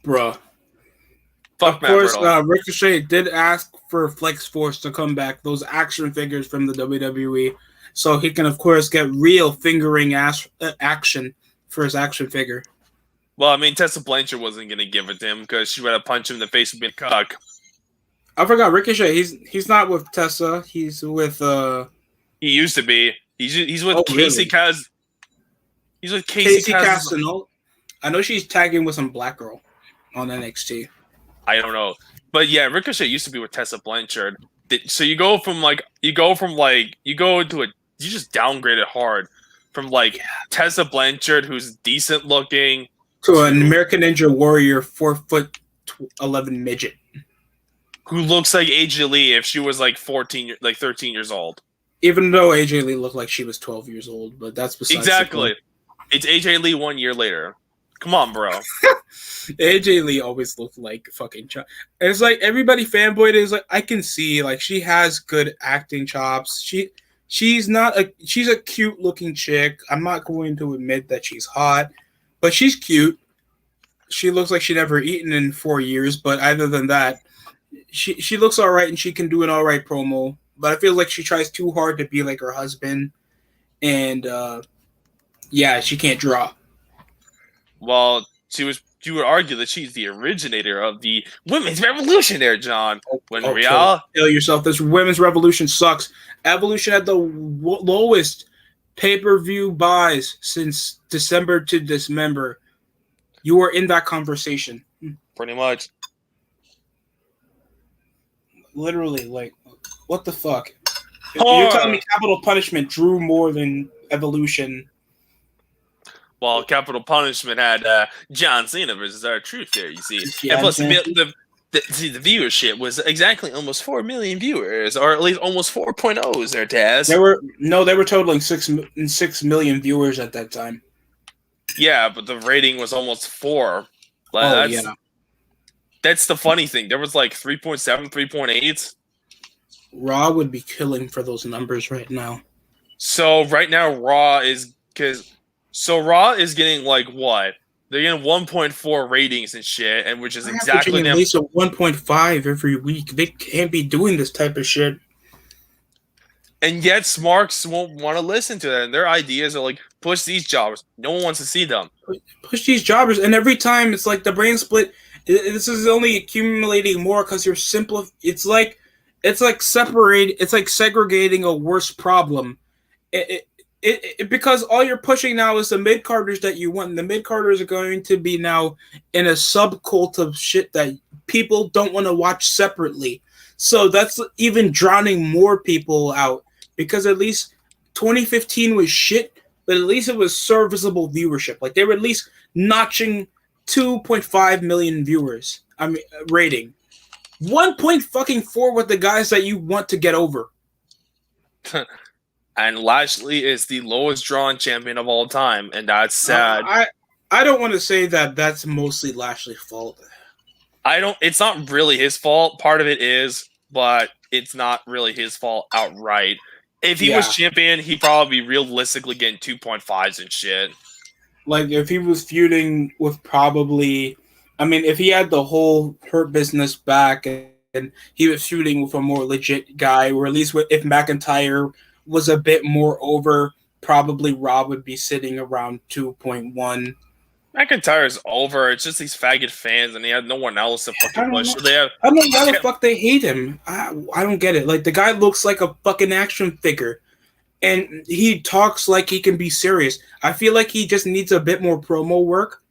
Bruh. Fuck Matt Riddle. Ricochet did ask for Flex Force to come back, those action figures from the WWE, so he can, of course, get real fingering action for his action figure. Well, I mean, Tessa Blanchard wasn't going to give it to him because she would have punched him in the face with being a cuck. I forgot Ricochet. He's not with Tessa. He's with He used to be. He's with Casey Kaz. He's with Casey Castanol. I know she's tagging with some black girl on NXT. I don't know, but yeah, Ricochet used to be with Tessa Blanchard. So you just downgraded hard from Tessa Blanchard, who's decent looking, to an American Ninja Warrior 4'11" midget who looks like AJ Lee if she was 13 years old. Even though AJ Lee looked like she was 12 years old, but that's besides exactly. It's AJ Lee 1 year later. Come on, bro. AJ Lee always looked like fucking child. It's like everybody fanboyed is like, I can see she has good acting chops. She's a cute looking chick. I'm not going to admit that she's hot, but she's cute. She looks like she never eaten in 4 years, but other than that, she looks all right and she can do an all right promo. But I feel like she tries too hard to be like her husband, and she can't draw. Well, you would argue that she's the originator of the women's revolution there, John. Kill yourself. This women's revolution sucks. Evolution had the lowest pay-per-view buys since December to Dismember. You were in that conversation. Pretty much. Literally, what the fuck? You're telling me Capital Punishment drew more than Evolution? Well, Capital Punishment had John Cena versus R-Truth there, you see. Yeah, and plus, the viewership was exactly almost 4 million viewers, or at least almost 4.0s there, Taz. They were totaling 6 million viewers at that time. Yeah, but the rating was almost 4. That's the funny thing. There was 3.7, 3.8. Raw would be killing for those numbers right now. So right now, Raw is getting what? They're getting 1.4 ratings and shit, and which is exactly at least a 1.5 every week. They can't be doing this type of shit. And yet, Smarks won't want to listen to that. And their ideas are push these jobbers. No one wants to see them. Push these jobbers, and every time it's the brain split. This is only accumulating more because you're It's like separating. It's like segregating a worse problem. Because all you're pushing now is the mid-carders that you want. And the mid-carders are going to be now in a subcult of shit that people don't want to watch separately. So that's even drowning more people out. Because at least 2015 was shit, but at least it was serviceable viewership. They were at least notching 2.5 million viewers. Rating. 1.4 with the guys that you want to get over. And Lashley is the lowest drawn champion of all time, and that's sad. I don't want to say that that's mostly Lashley's fault. It's not really his fault. Part of it is, but it's not really his fault outright. If he was champion, he'd probably be realistically getting 2.5s and shit. If he was feuding with if he had the whole Hurt Business back and he was feuding with a more legit guy, or at least if McIntyre was a bit more over, probably Raw would be sitting around 2.1. McIntyre's over. It's just these faggot fans, and he had no one else to fucking push. So they have. I don't know why the fuck they hate him. I don't get it. Like, the guy looks like a fucking action figure, and he talks like he can be serious. I feel like he just needs a bit more promo work,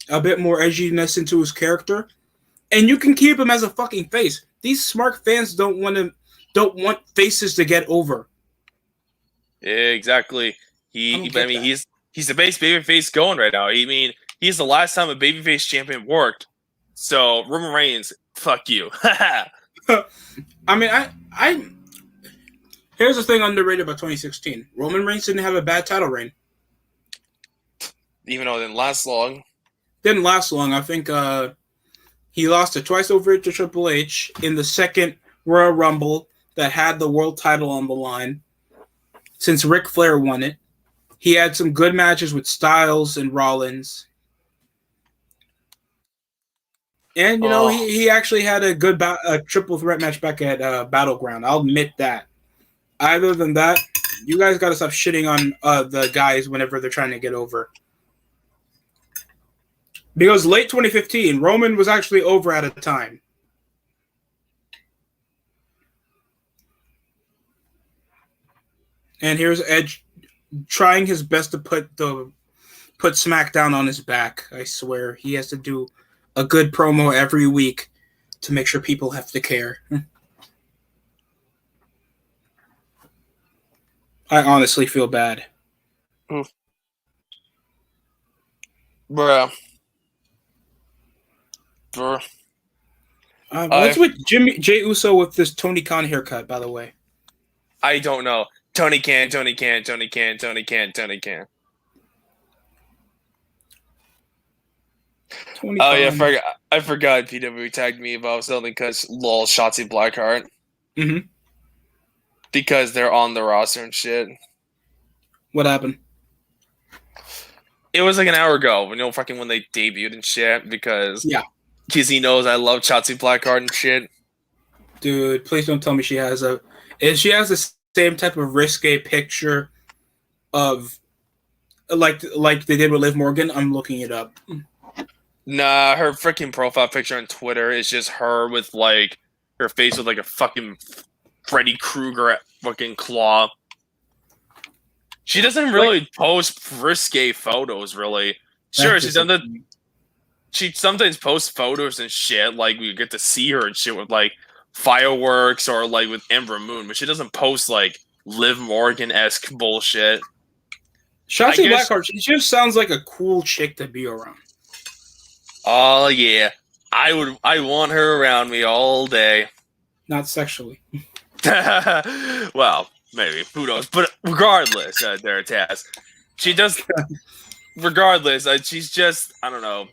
a bit more edginess into his character, and you can keep him as a fucking face. These smart fans don't want faces to get over. Yeah, exactly. He's the base babyface going right now. I mean, he's the last time a babyface champion worked. So Roman Reigns, fuck you. I mean, I here's the thing underrated about 2016. Roman Reigns didn't have a bad title reign. Even though it didn't last long. Didn't last long. I think he lost it twice over to Triple H in the second Royal Rumble that had the world title on the line. Since Ric Flair won it. He had some good matches with Styles and Rollins. And, you know, he actually had a good triple threat match back at Battleground. I'll admit that. Other than that, you guys got to stop shitting on the guys whenever they're trying to get over. Because late 2015, Roman was actually over at a time. And here's Edge trying his best to put Smackdown on his back. I swear. He has to do a good promo every week to make sure people have to care. I honestly feel bad. Bruh. What's with Jay Uso with this Tony Khan haircut, by the way? I don't know. Tony can. Oh yeah, I forgot PW tagged me about something because lol Shotzi Blackheart. Mm-hmm. Because they're on the roster and shit. What happened? It was like an hour ago, when they debuted and shit, because he knows I love Shotzi Blackheart and shit. Dude, please don't tell me she has the same type of risque picture of like they did with Liv Morgan. I'm looking it up. Nah, her freaking profile picture on Twitter is just her with like her face with like a fucking Freddy Krueger fucking claw. She doesn't really post risque photos, really. Sure, she sometimes posts photos and shit, like we get to see her and shit with like fireworks or like with Ember Moon, but she doesn't post like Liv Morgan-esque bullshit. Shotzi Blackheart, she just sounds like a cool chick to be around. Oh yeah, I want her around me all day. Not sexually. Well, maybe, who knows? But regardless, there it's Taz. She does. Regardless, she's just, I don't know.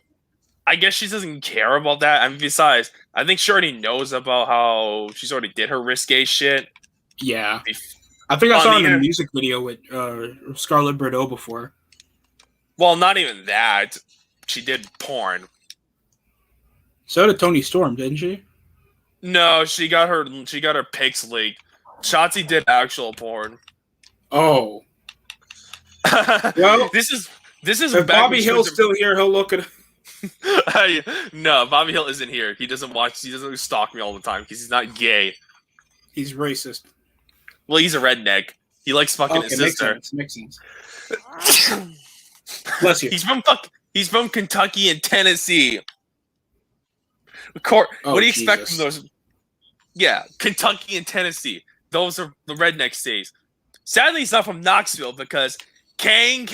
I guess she doesn't care about that. I mean, besides, I think she already knows about how she's already did her risque shit. Yeah. I think I saw in a music video with Scarlett Bordeaux before. Well, not even that. She did porn. So did Toni Storm, didn't she? No, she got her pics leaked. Shotzi did actual porn. Oh. Well, this is if Bobby Hill's still here, he'll look at. No, Bobby Hill isn't here. He doesn't stalk me all the time because he's not gay. He's racist. Well, he's a redneck. He likes fucking his sister. Makes sense. Bless you. He's from Kentucky and Tennessee. What do you expect from those? Yeah, Kentucky and Tennessee. Those are the redneck states. Sadly, he's not from Knoxville because Kane.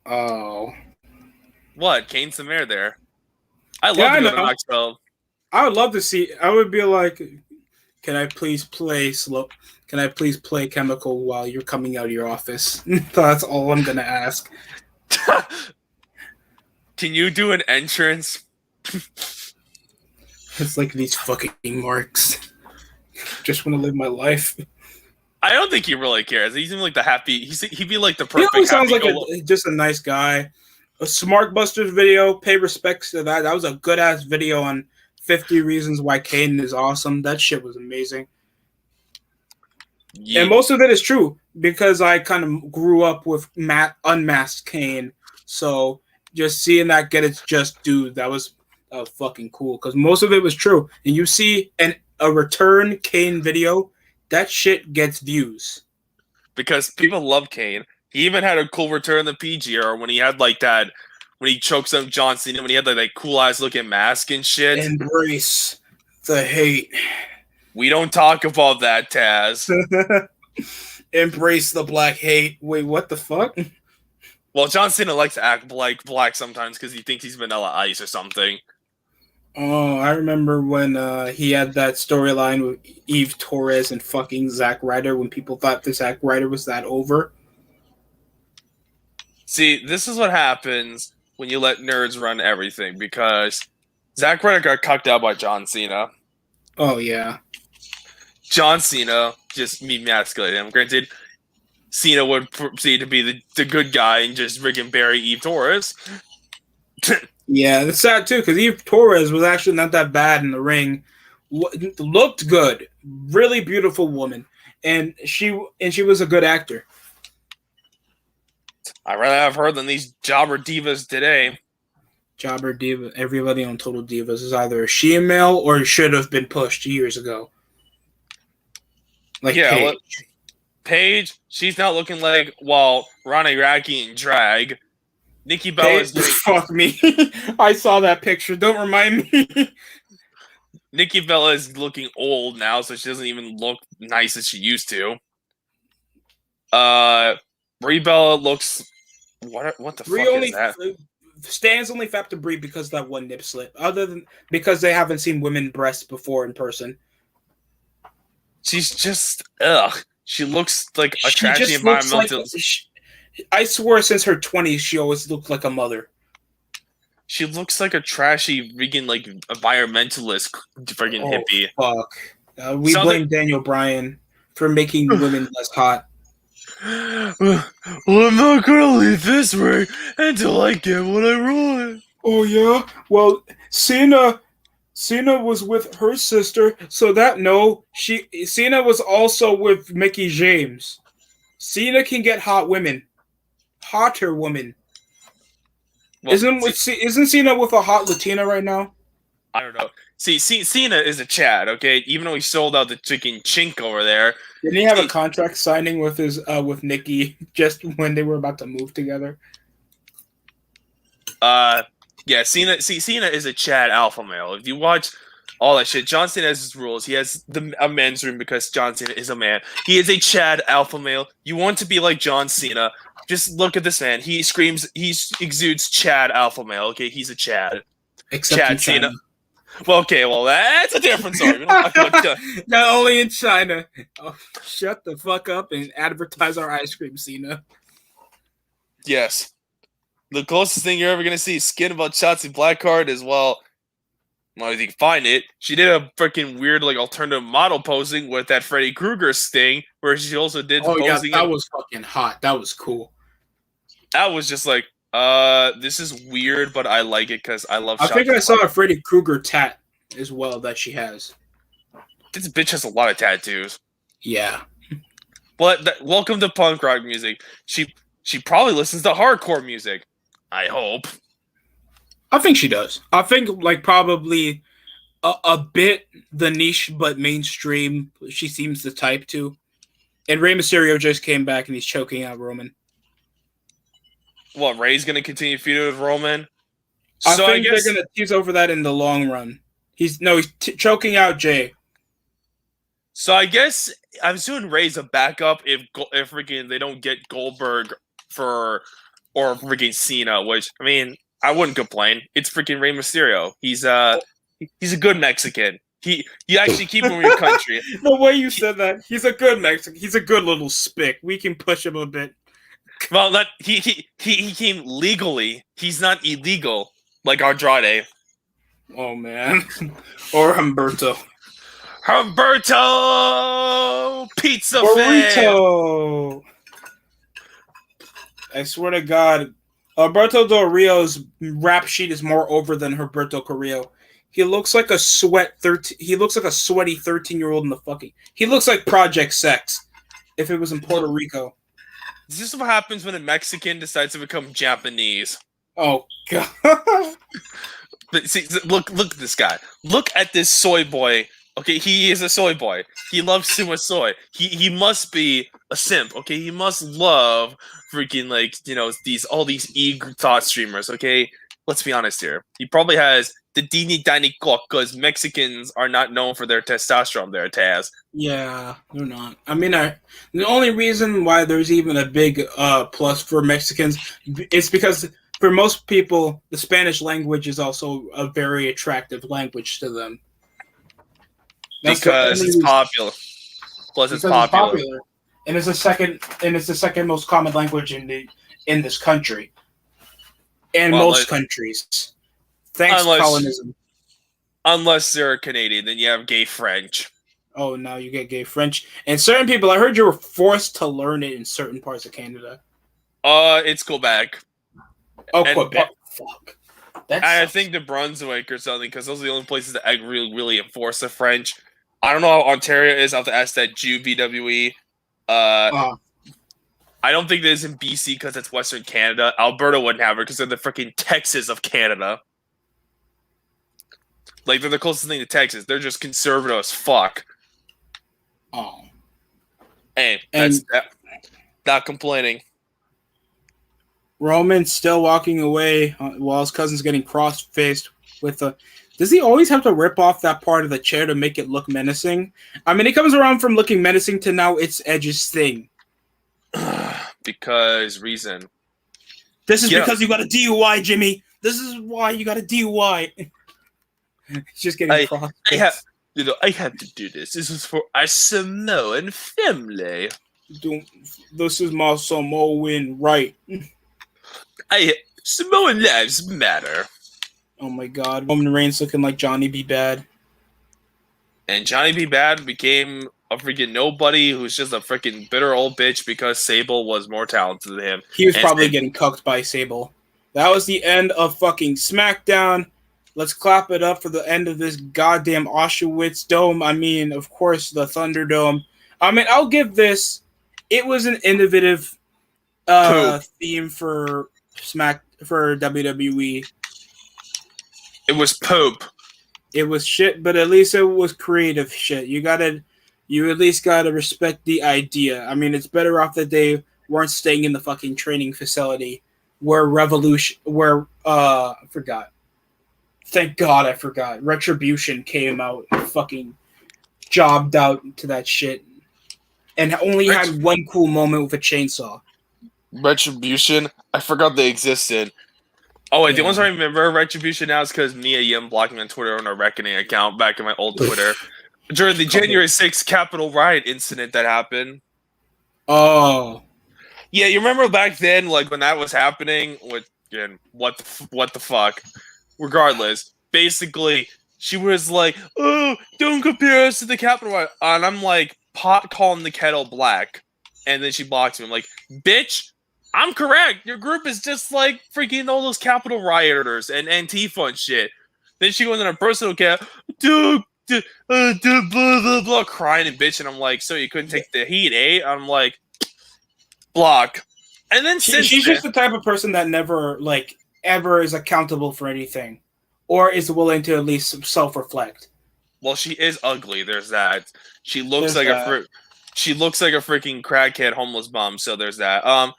Oh. What? Kane's the mayor there. I love to go to Knoxville. I would love to see. I would be like, can I please play Chemical while you're coming out of your office? That's all I'm gonna ask. Can you do an entrance? It's like these fucking marks. Just want to live my life. I don't think he really cares. He's even like the happy. He'd be like the perfect. He sounds like just a nice guy. A Smart Busters video. Pay respects to that. That was a good ass video on 50 Reasons Why Kane is Awesome. That shit was amazing. Yeah. And most of it is true because I kind of grew up with unmasked Kane, so just seeing that get its just due, that was fucking cool because most of it was true. And you see a return Kane video, that shit gets views because people love Kane. He even had a cool return in the PG era when he had like that, when he chokes up John Cena, when he had like that cool ass looking mask and shit. Embrace the hate. We don't talk about that, Taz. Embrace the black hate. Wait, what the fuck? Well, John Cena likes to act like black sometimes because he thinks he's Vanilla Ice or something. Oh, I remember when he had that storyline with Eve Torres and fucking Zack Ryder when people thought the Zack Ryder was that over. See, this is what happens when you let nerds run everything because Zack Ryder got cucked out by John Cena. Oh, yeah. John Cena just emasculated him. Granted, Cena would proceed to be the good guy and just friggin' bury Eve Torres. Yeah, it's sad too because Eve Torres was actually not that bad in the ring. Looked good, really beautiful woman, and she was a good actor. I'd rather have her than these jobber divas today. Jobber diva, everybody on Total Divas is either a she-male or should have been pushed years ago. Like Paige. Paige, she's not looking like Ronnie Iraqi in drag. Nikki Bella is doing... Fuck me. I saw that picture. Don't remind me. Nikki Bella is looking old now, so she doesn't even look nice as she used to. Brie Bella looks... What the fuck is that? Stan's only fap to Brie because of that one nip slip. Other than because they haven't seen women breasts before in person. She's just... Ugh. She looks like a trashy environmental... I swear since her 20s, she always looked like a mother. She looks like a trashy, vegan, like, environmentalist friggin' hippie. Fuck. We blame Daniel Bryan for making women less hot. Well, I'm not gonna leave this ring until I get what I want. Oh, yeah? Well, Cena was with her sister, so Cena was also with Mickie James. Cena can get hot women. Hotter woman. Well, isn't Cena with a hot Latina right now? I don't know. See, Cena is a Chad, okay? Even though he sold out the chicken chink over there. Didn't he have a contract signing with his with Nikki just when they were about to move together? Yeah, Cena is a Chad alpha male. If you watch all that shit, John Cena has his rules. He has a men's room because John Cena is a man. He is a Chad alpha male. You want to be like John Cena. Just look at this man. He exudes Chad alpha male. Okay, he's a Chad. Except Chad Cena. Well, okay, that's a different story. Not only in China. Oh, shut the fuck up and advertise our ice cream, Cena. Yes. The closest thing you're ever going to see skin about Shotzi Blackheart is, well, if you can find it, she did a freaking weird, like, alternative model posing with that Freddy Krueger sting, where she also did posing. Yeah, that was fucking hot. That was cool. That was just like, this is weird, but I like it because I love Shotzi. I think I saw a Freddy Krueger tat as well that she has. This bitch has a lot of tattoos. Yeah. But welcome to punk rock music. She probably listens to hardcore music. I hope. I think she does. I think like probably a bit the niche but mainstream. She seems the type to. And Rey Mysterio just came back and he's choking out Roman. What, Ray's gonna continue feuding with Roman? I think they're gonna tease over that in the long run. He's choking out Jay. So I guess I'm assuming Ray's a backup if freaking they don't get Goldberg or freaking Cena, which I mean I wouldn't complain. It's freaking Rey Mysterio. He's a good Mexican. You actually keep him in your country. The way you said that, he's a good Mexican. He's a good little spick. We can push him a bit. Well, he came legally. He's not illegal like Andrade. Oh man, or Humberto. Pizza Burrito. I swear to God, Alberto Del Rio's rap sheet is more over than Humberto Carrillo. He looks like a sweaty 13-year-old in the fucking. He looks like Project Sex. if it was in Puerto Rico. This is what happens when a Mexican decides to become Japanese. Oh God! But see, look at this guy. Look at this soy boy. Okay, he is a soy boy. He loves too much soy. He must be a simp. Okay, he must love freaking all these e-thought streamers. Okay, let's be honest here. He probably has the Dini Dini Cock because Mexicans are not known for their testosterone. There, Taz. Yeah, they're not. I mean, the only reason why there's even a big plus for Mexicans is because for most people, the Spanish language is also a very attractive language to them. Because it's popular. Plus, it's popular. And it's the second most common language in this country. And most countries. Thanks, colonism. Unless they're Canadian, then you have gay French. Oh, now you get gay French. And certain people, I heard you were forced to learn it in certain parts of Canada. It's Quebec. Oh, Quebec. Fuck. I think New Brunswick or something, because those are the only places that really enforce the French. I don't know how Ontario is. I'll have to ask that Jew BWE. I don't think it is in BC because it's Western Canada. Alberta wouldn't have it because they're the freaking Texas of Canada. Like, they're the closest thing to Texas. They're just conservative as fuck. Oh. Hey, that's not complaining. Roman's still walking away while his cousin's getting cross-faced with a... Does he always have to rip off that part of the chair to make it look menacing? I mean, he comes around from looking menacing to now it's Edge's thing. Because reason. This is because you got a DUI, Jimmy. This is why you got a DUI. He's just getting cross-faced. I had to do this. This is for our Samoan family. This is my Samoan right. Samoan lives matter. Oh my God, Roman Reigns looking like Johnny B. Bad. And Johnny B. Bad became a freaking nobody who's just a freaking bitter old bitch because Sable was more talented than him. He was probably getting cucked by Sable. That was the end of fucking Smackdown. Let's clap it up for the end of this goddamn Auschwitz dome. I mean, of course, the Thunderdome. I mean, I'll give this. It was an innovative theme for WWE. It was poop. It was shit, but at least it was creative shit. You at least gotta respect the idea. I mean, it's better off that they weren't staying in the fucking training facility I forgot. Thank God I forgot. Retribution came out and fucking jobbed out to that shit. And only had one cool moment with a chainsaw. Retribution? I forgot they existed. Oh, wait, the ones I remember Retribution now is because Mia Yim blocked me on Twitter on a Reckoning account back in my old Twitter. During the January 6th Capitol riot incident that happened. Oh. Yeah, you remember back then, like, when that was happening? What the fuck? Regardless, basically, she was like, oh, don't compare us to the Capitol riot. And I'm like, pot calling the kettle black. And then she blocks me. I'm like, bitch, I'm correct. Your group is just like freaking all those Capitol rioters and Antifa and shit. Then she goes in her personal account, blah, blah, blah, crying and bitching. I'm like, so you couldn't take the heat, eh? I'm like, block. And then she's just the type of person that never, like, ever is accountable for anything, or is willing to at least self-reflect. Well, she is ugly. There's that. She looks like a freaking crackhead homeless bum. So there's that.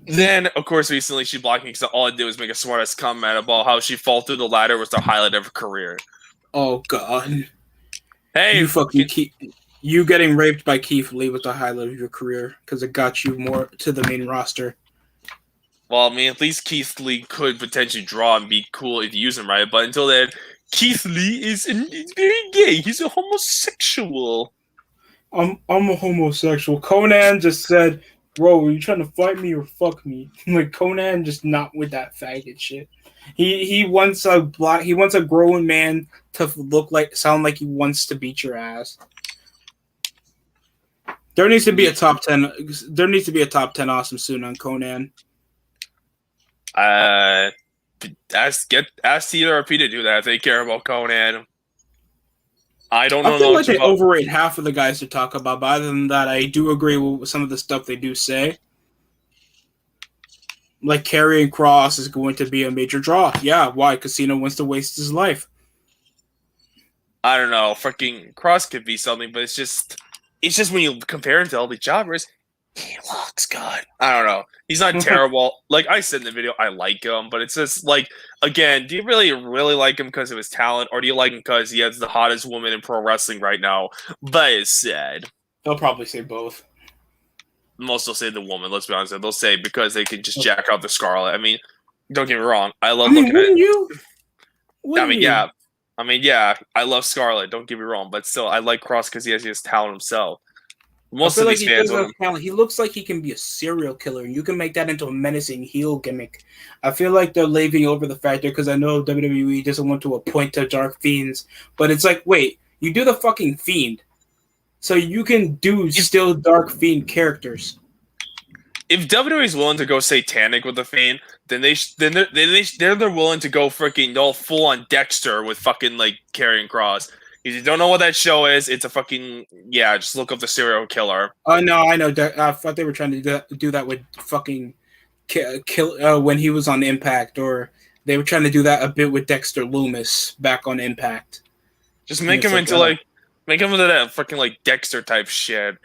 Then, of course, recently she blocked me because all I did was make a smart-ass comment about how she fall through the ladder was the highlight of her career. Oh, God. Hey, you getting raped by Keith Lee was the highlight of your career because it got you more to the main roster. Well, I mean, at least Keith Lee could potentially draw and be cool if you use him right. But until then, Keith Lee is very gay. He's a homosexual. I'm a homosexual. Conan just said, bro, are you trying to fight me or fuck me? Like, Conan just not with that faggot shit. He wants a grown man to sound like he wants to beat your ass. There needs to be a top 10. There needs to be a top 10 awesome soon on Conan. Ask TRP to do that if they care about Conan. I don't know. I feel like they overrate half of the guys to talk about, but other than that, I do agree with some of the stuff they do say. Like Karrion Kross is going to be a major draw. Yeah, why? Because Cena wants to waste his life. I don't know. Freaking Kross could be something, but it's just when you compare him to all the jobbers, he looks good. I don't know. He's not terrible. Like I said in the video, I like him, but it's just like, again, do you really like him because of his talent, or do you like him because he has the hottest woman in pro wrestling right now? But it's sad. They'll probably say both. Most will say the woman. Let's be honest. They'll say because they can just jack out the Scarlet. I mean, don't get me wrong. I love looking at you. Yeah. I mean, yeah. I love Scarlet. Don't get me wrong, but still, I like Kross because he has his talent himself. Most of these fans, he looks like he can be a serial killer, and you can make that into a menacing heel gimmick. I feel like they're leaving over the factor because I know WWE doesn't want to appoint to Dark Fiends, but it's like, wait, you do the fucking Fiend, so you can do still Dark Fiend characters. If WWE is willing to go satanic with the Fiend, then they're willing to go freaking all full on Dexter with fucking like Karrion Kross. If you don't know what that show is, it's a fucking just look up the serial killer. Oh no, I know. I thought they were trying to do that with fucking kill when he was on Impact, or they were trying to do that a bit with Dexter Loomis back on Impact. Just make him into that fucking like Dexter type shit.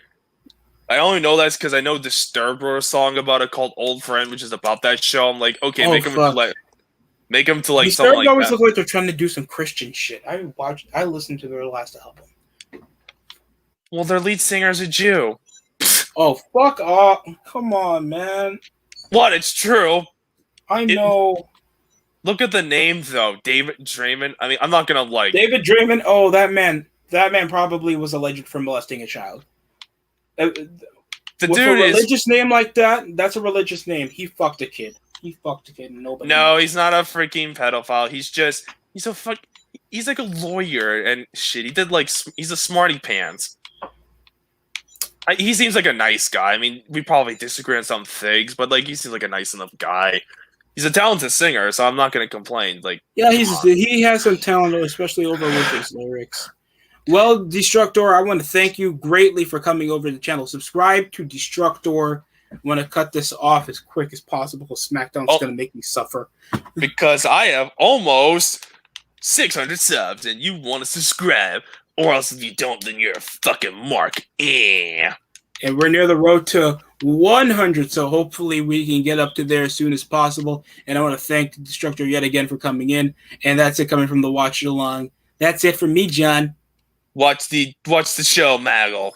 I only know that's because I know Disturbed wrote a song about it called "Old Friend," which is about that show. I'm like, okay, make him to like something like always that. Look like they're trying to do some Christian shit. I listened to their last album. Well, their lead singer is a Jew. Oh, fuck off. Come on, man. What? It's true. I know. Look at the name, though. David Draymond. I mean, I'm not going to David Draymond? Oh, that man probably was alleged for molesting a child. The with dude a religious name like that, that's a religious name. He fucked a kid. And nobody knows. He's not a freaking pedophile. He's like a lawyer and shit. He's a smarty pants. He seems like a nice guy. I mean, we probably disagree on some things, but like he seems like a nice enough guy. He's a talented singer, so I'm not going to complain. Like, yeah, he has some talent, especially over with his lyrics. Well, Destructor, I want to thank you greatly for coming over to the channel. Subscribe to Destructor. I want to cut this off as quick as possible. SmackDown's going to make me suffer. Because I have almost 600 subs, and you want to subscribe. Or else if you don't, then you're a fucking mark. And we're near the road to 100, so hopefully we can get up to there as soon as possible. And I want to thank the Destructor yet again for coming in. And that's it coming from the Watch It Along. That's it for me, John. Watch the show, Maggle.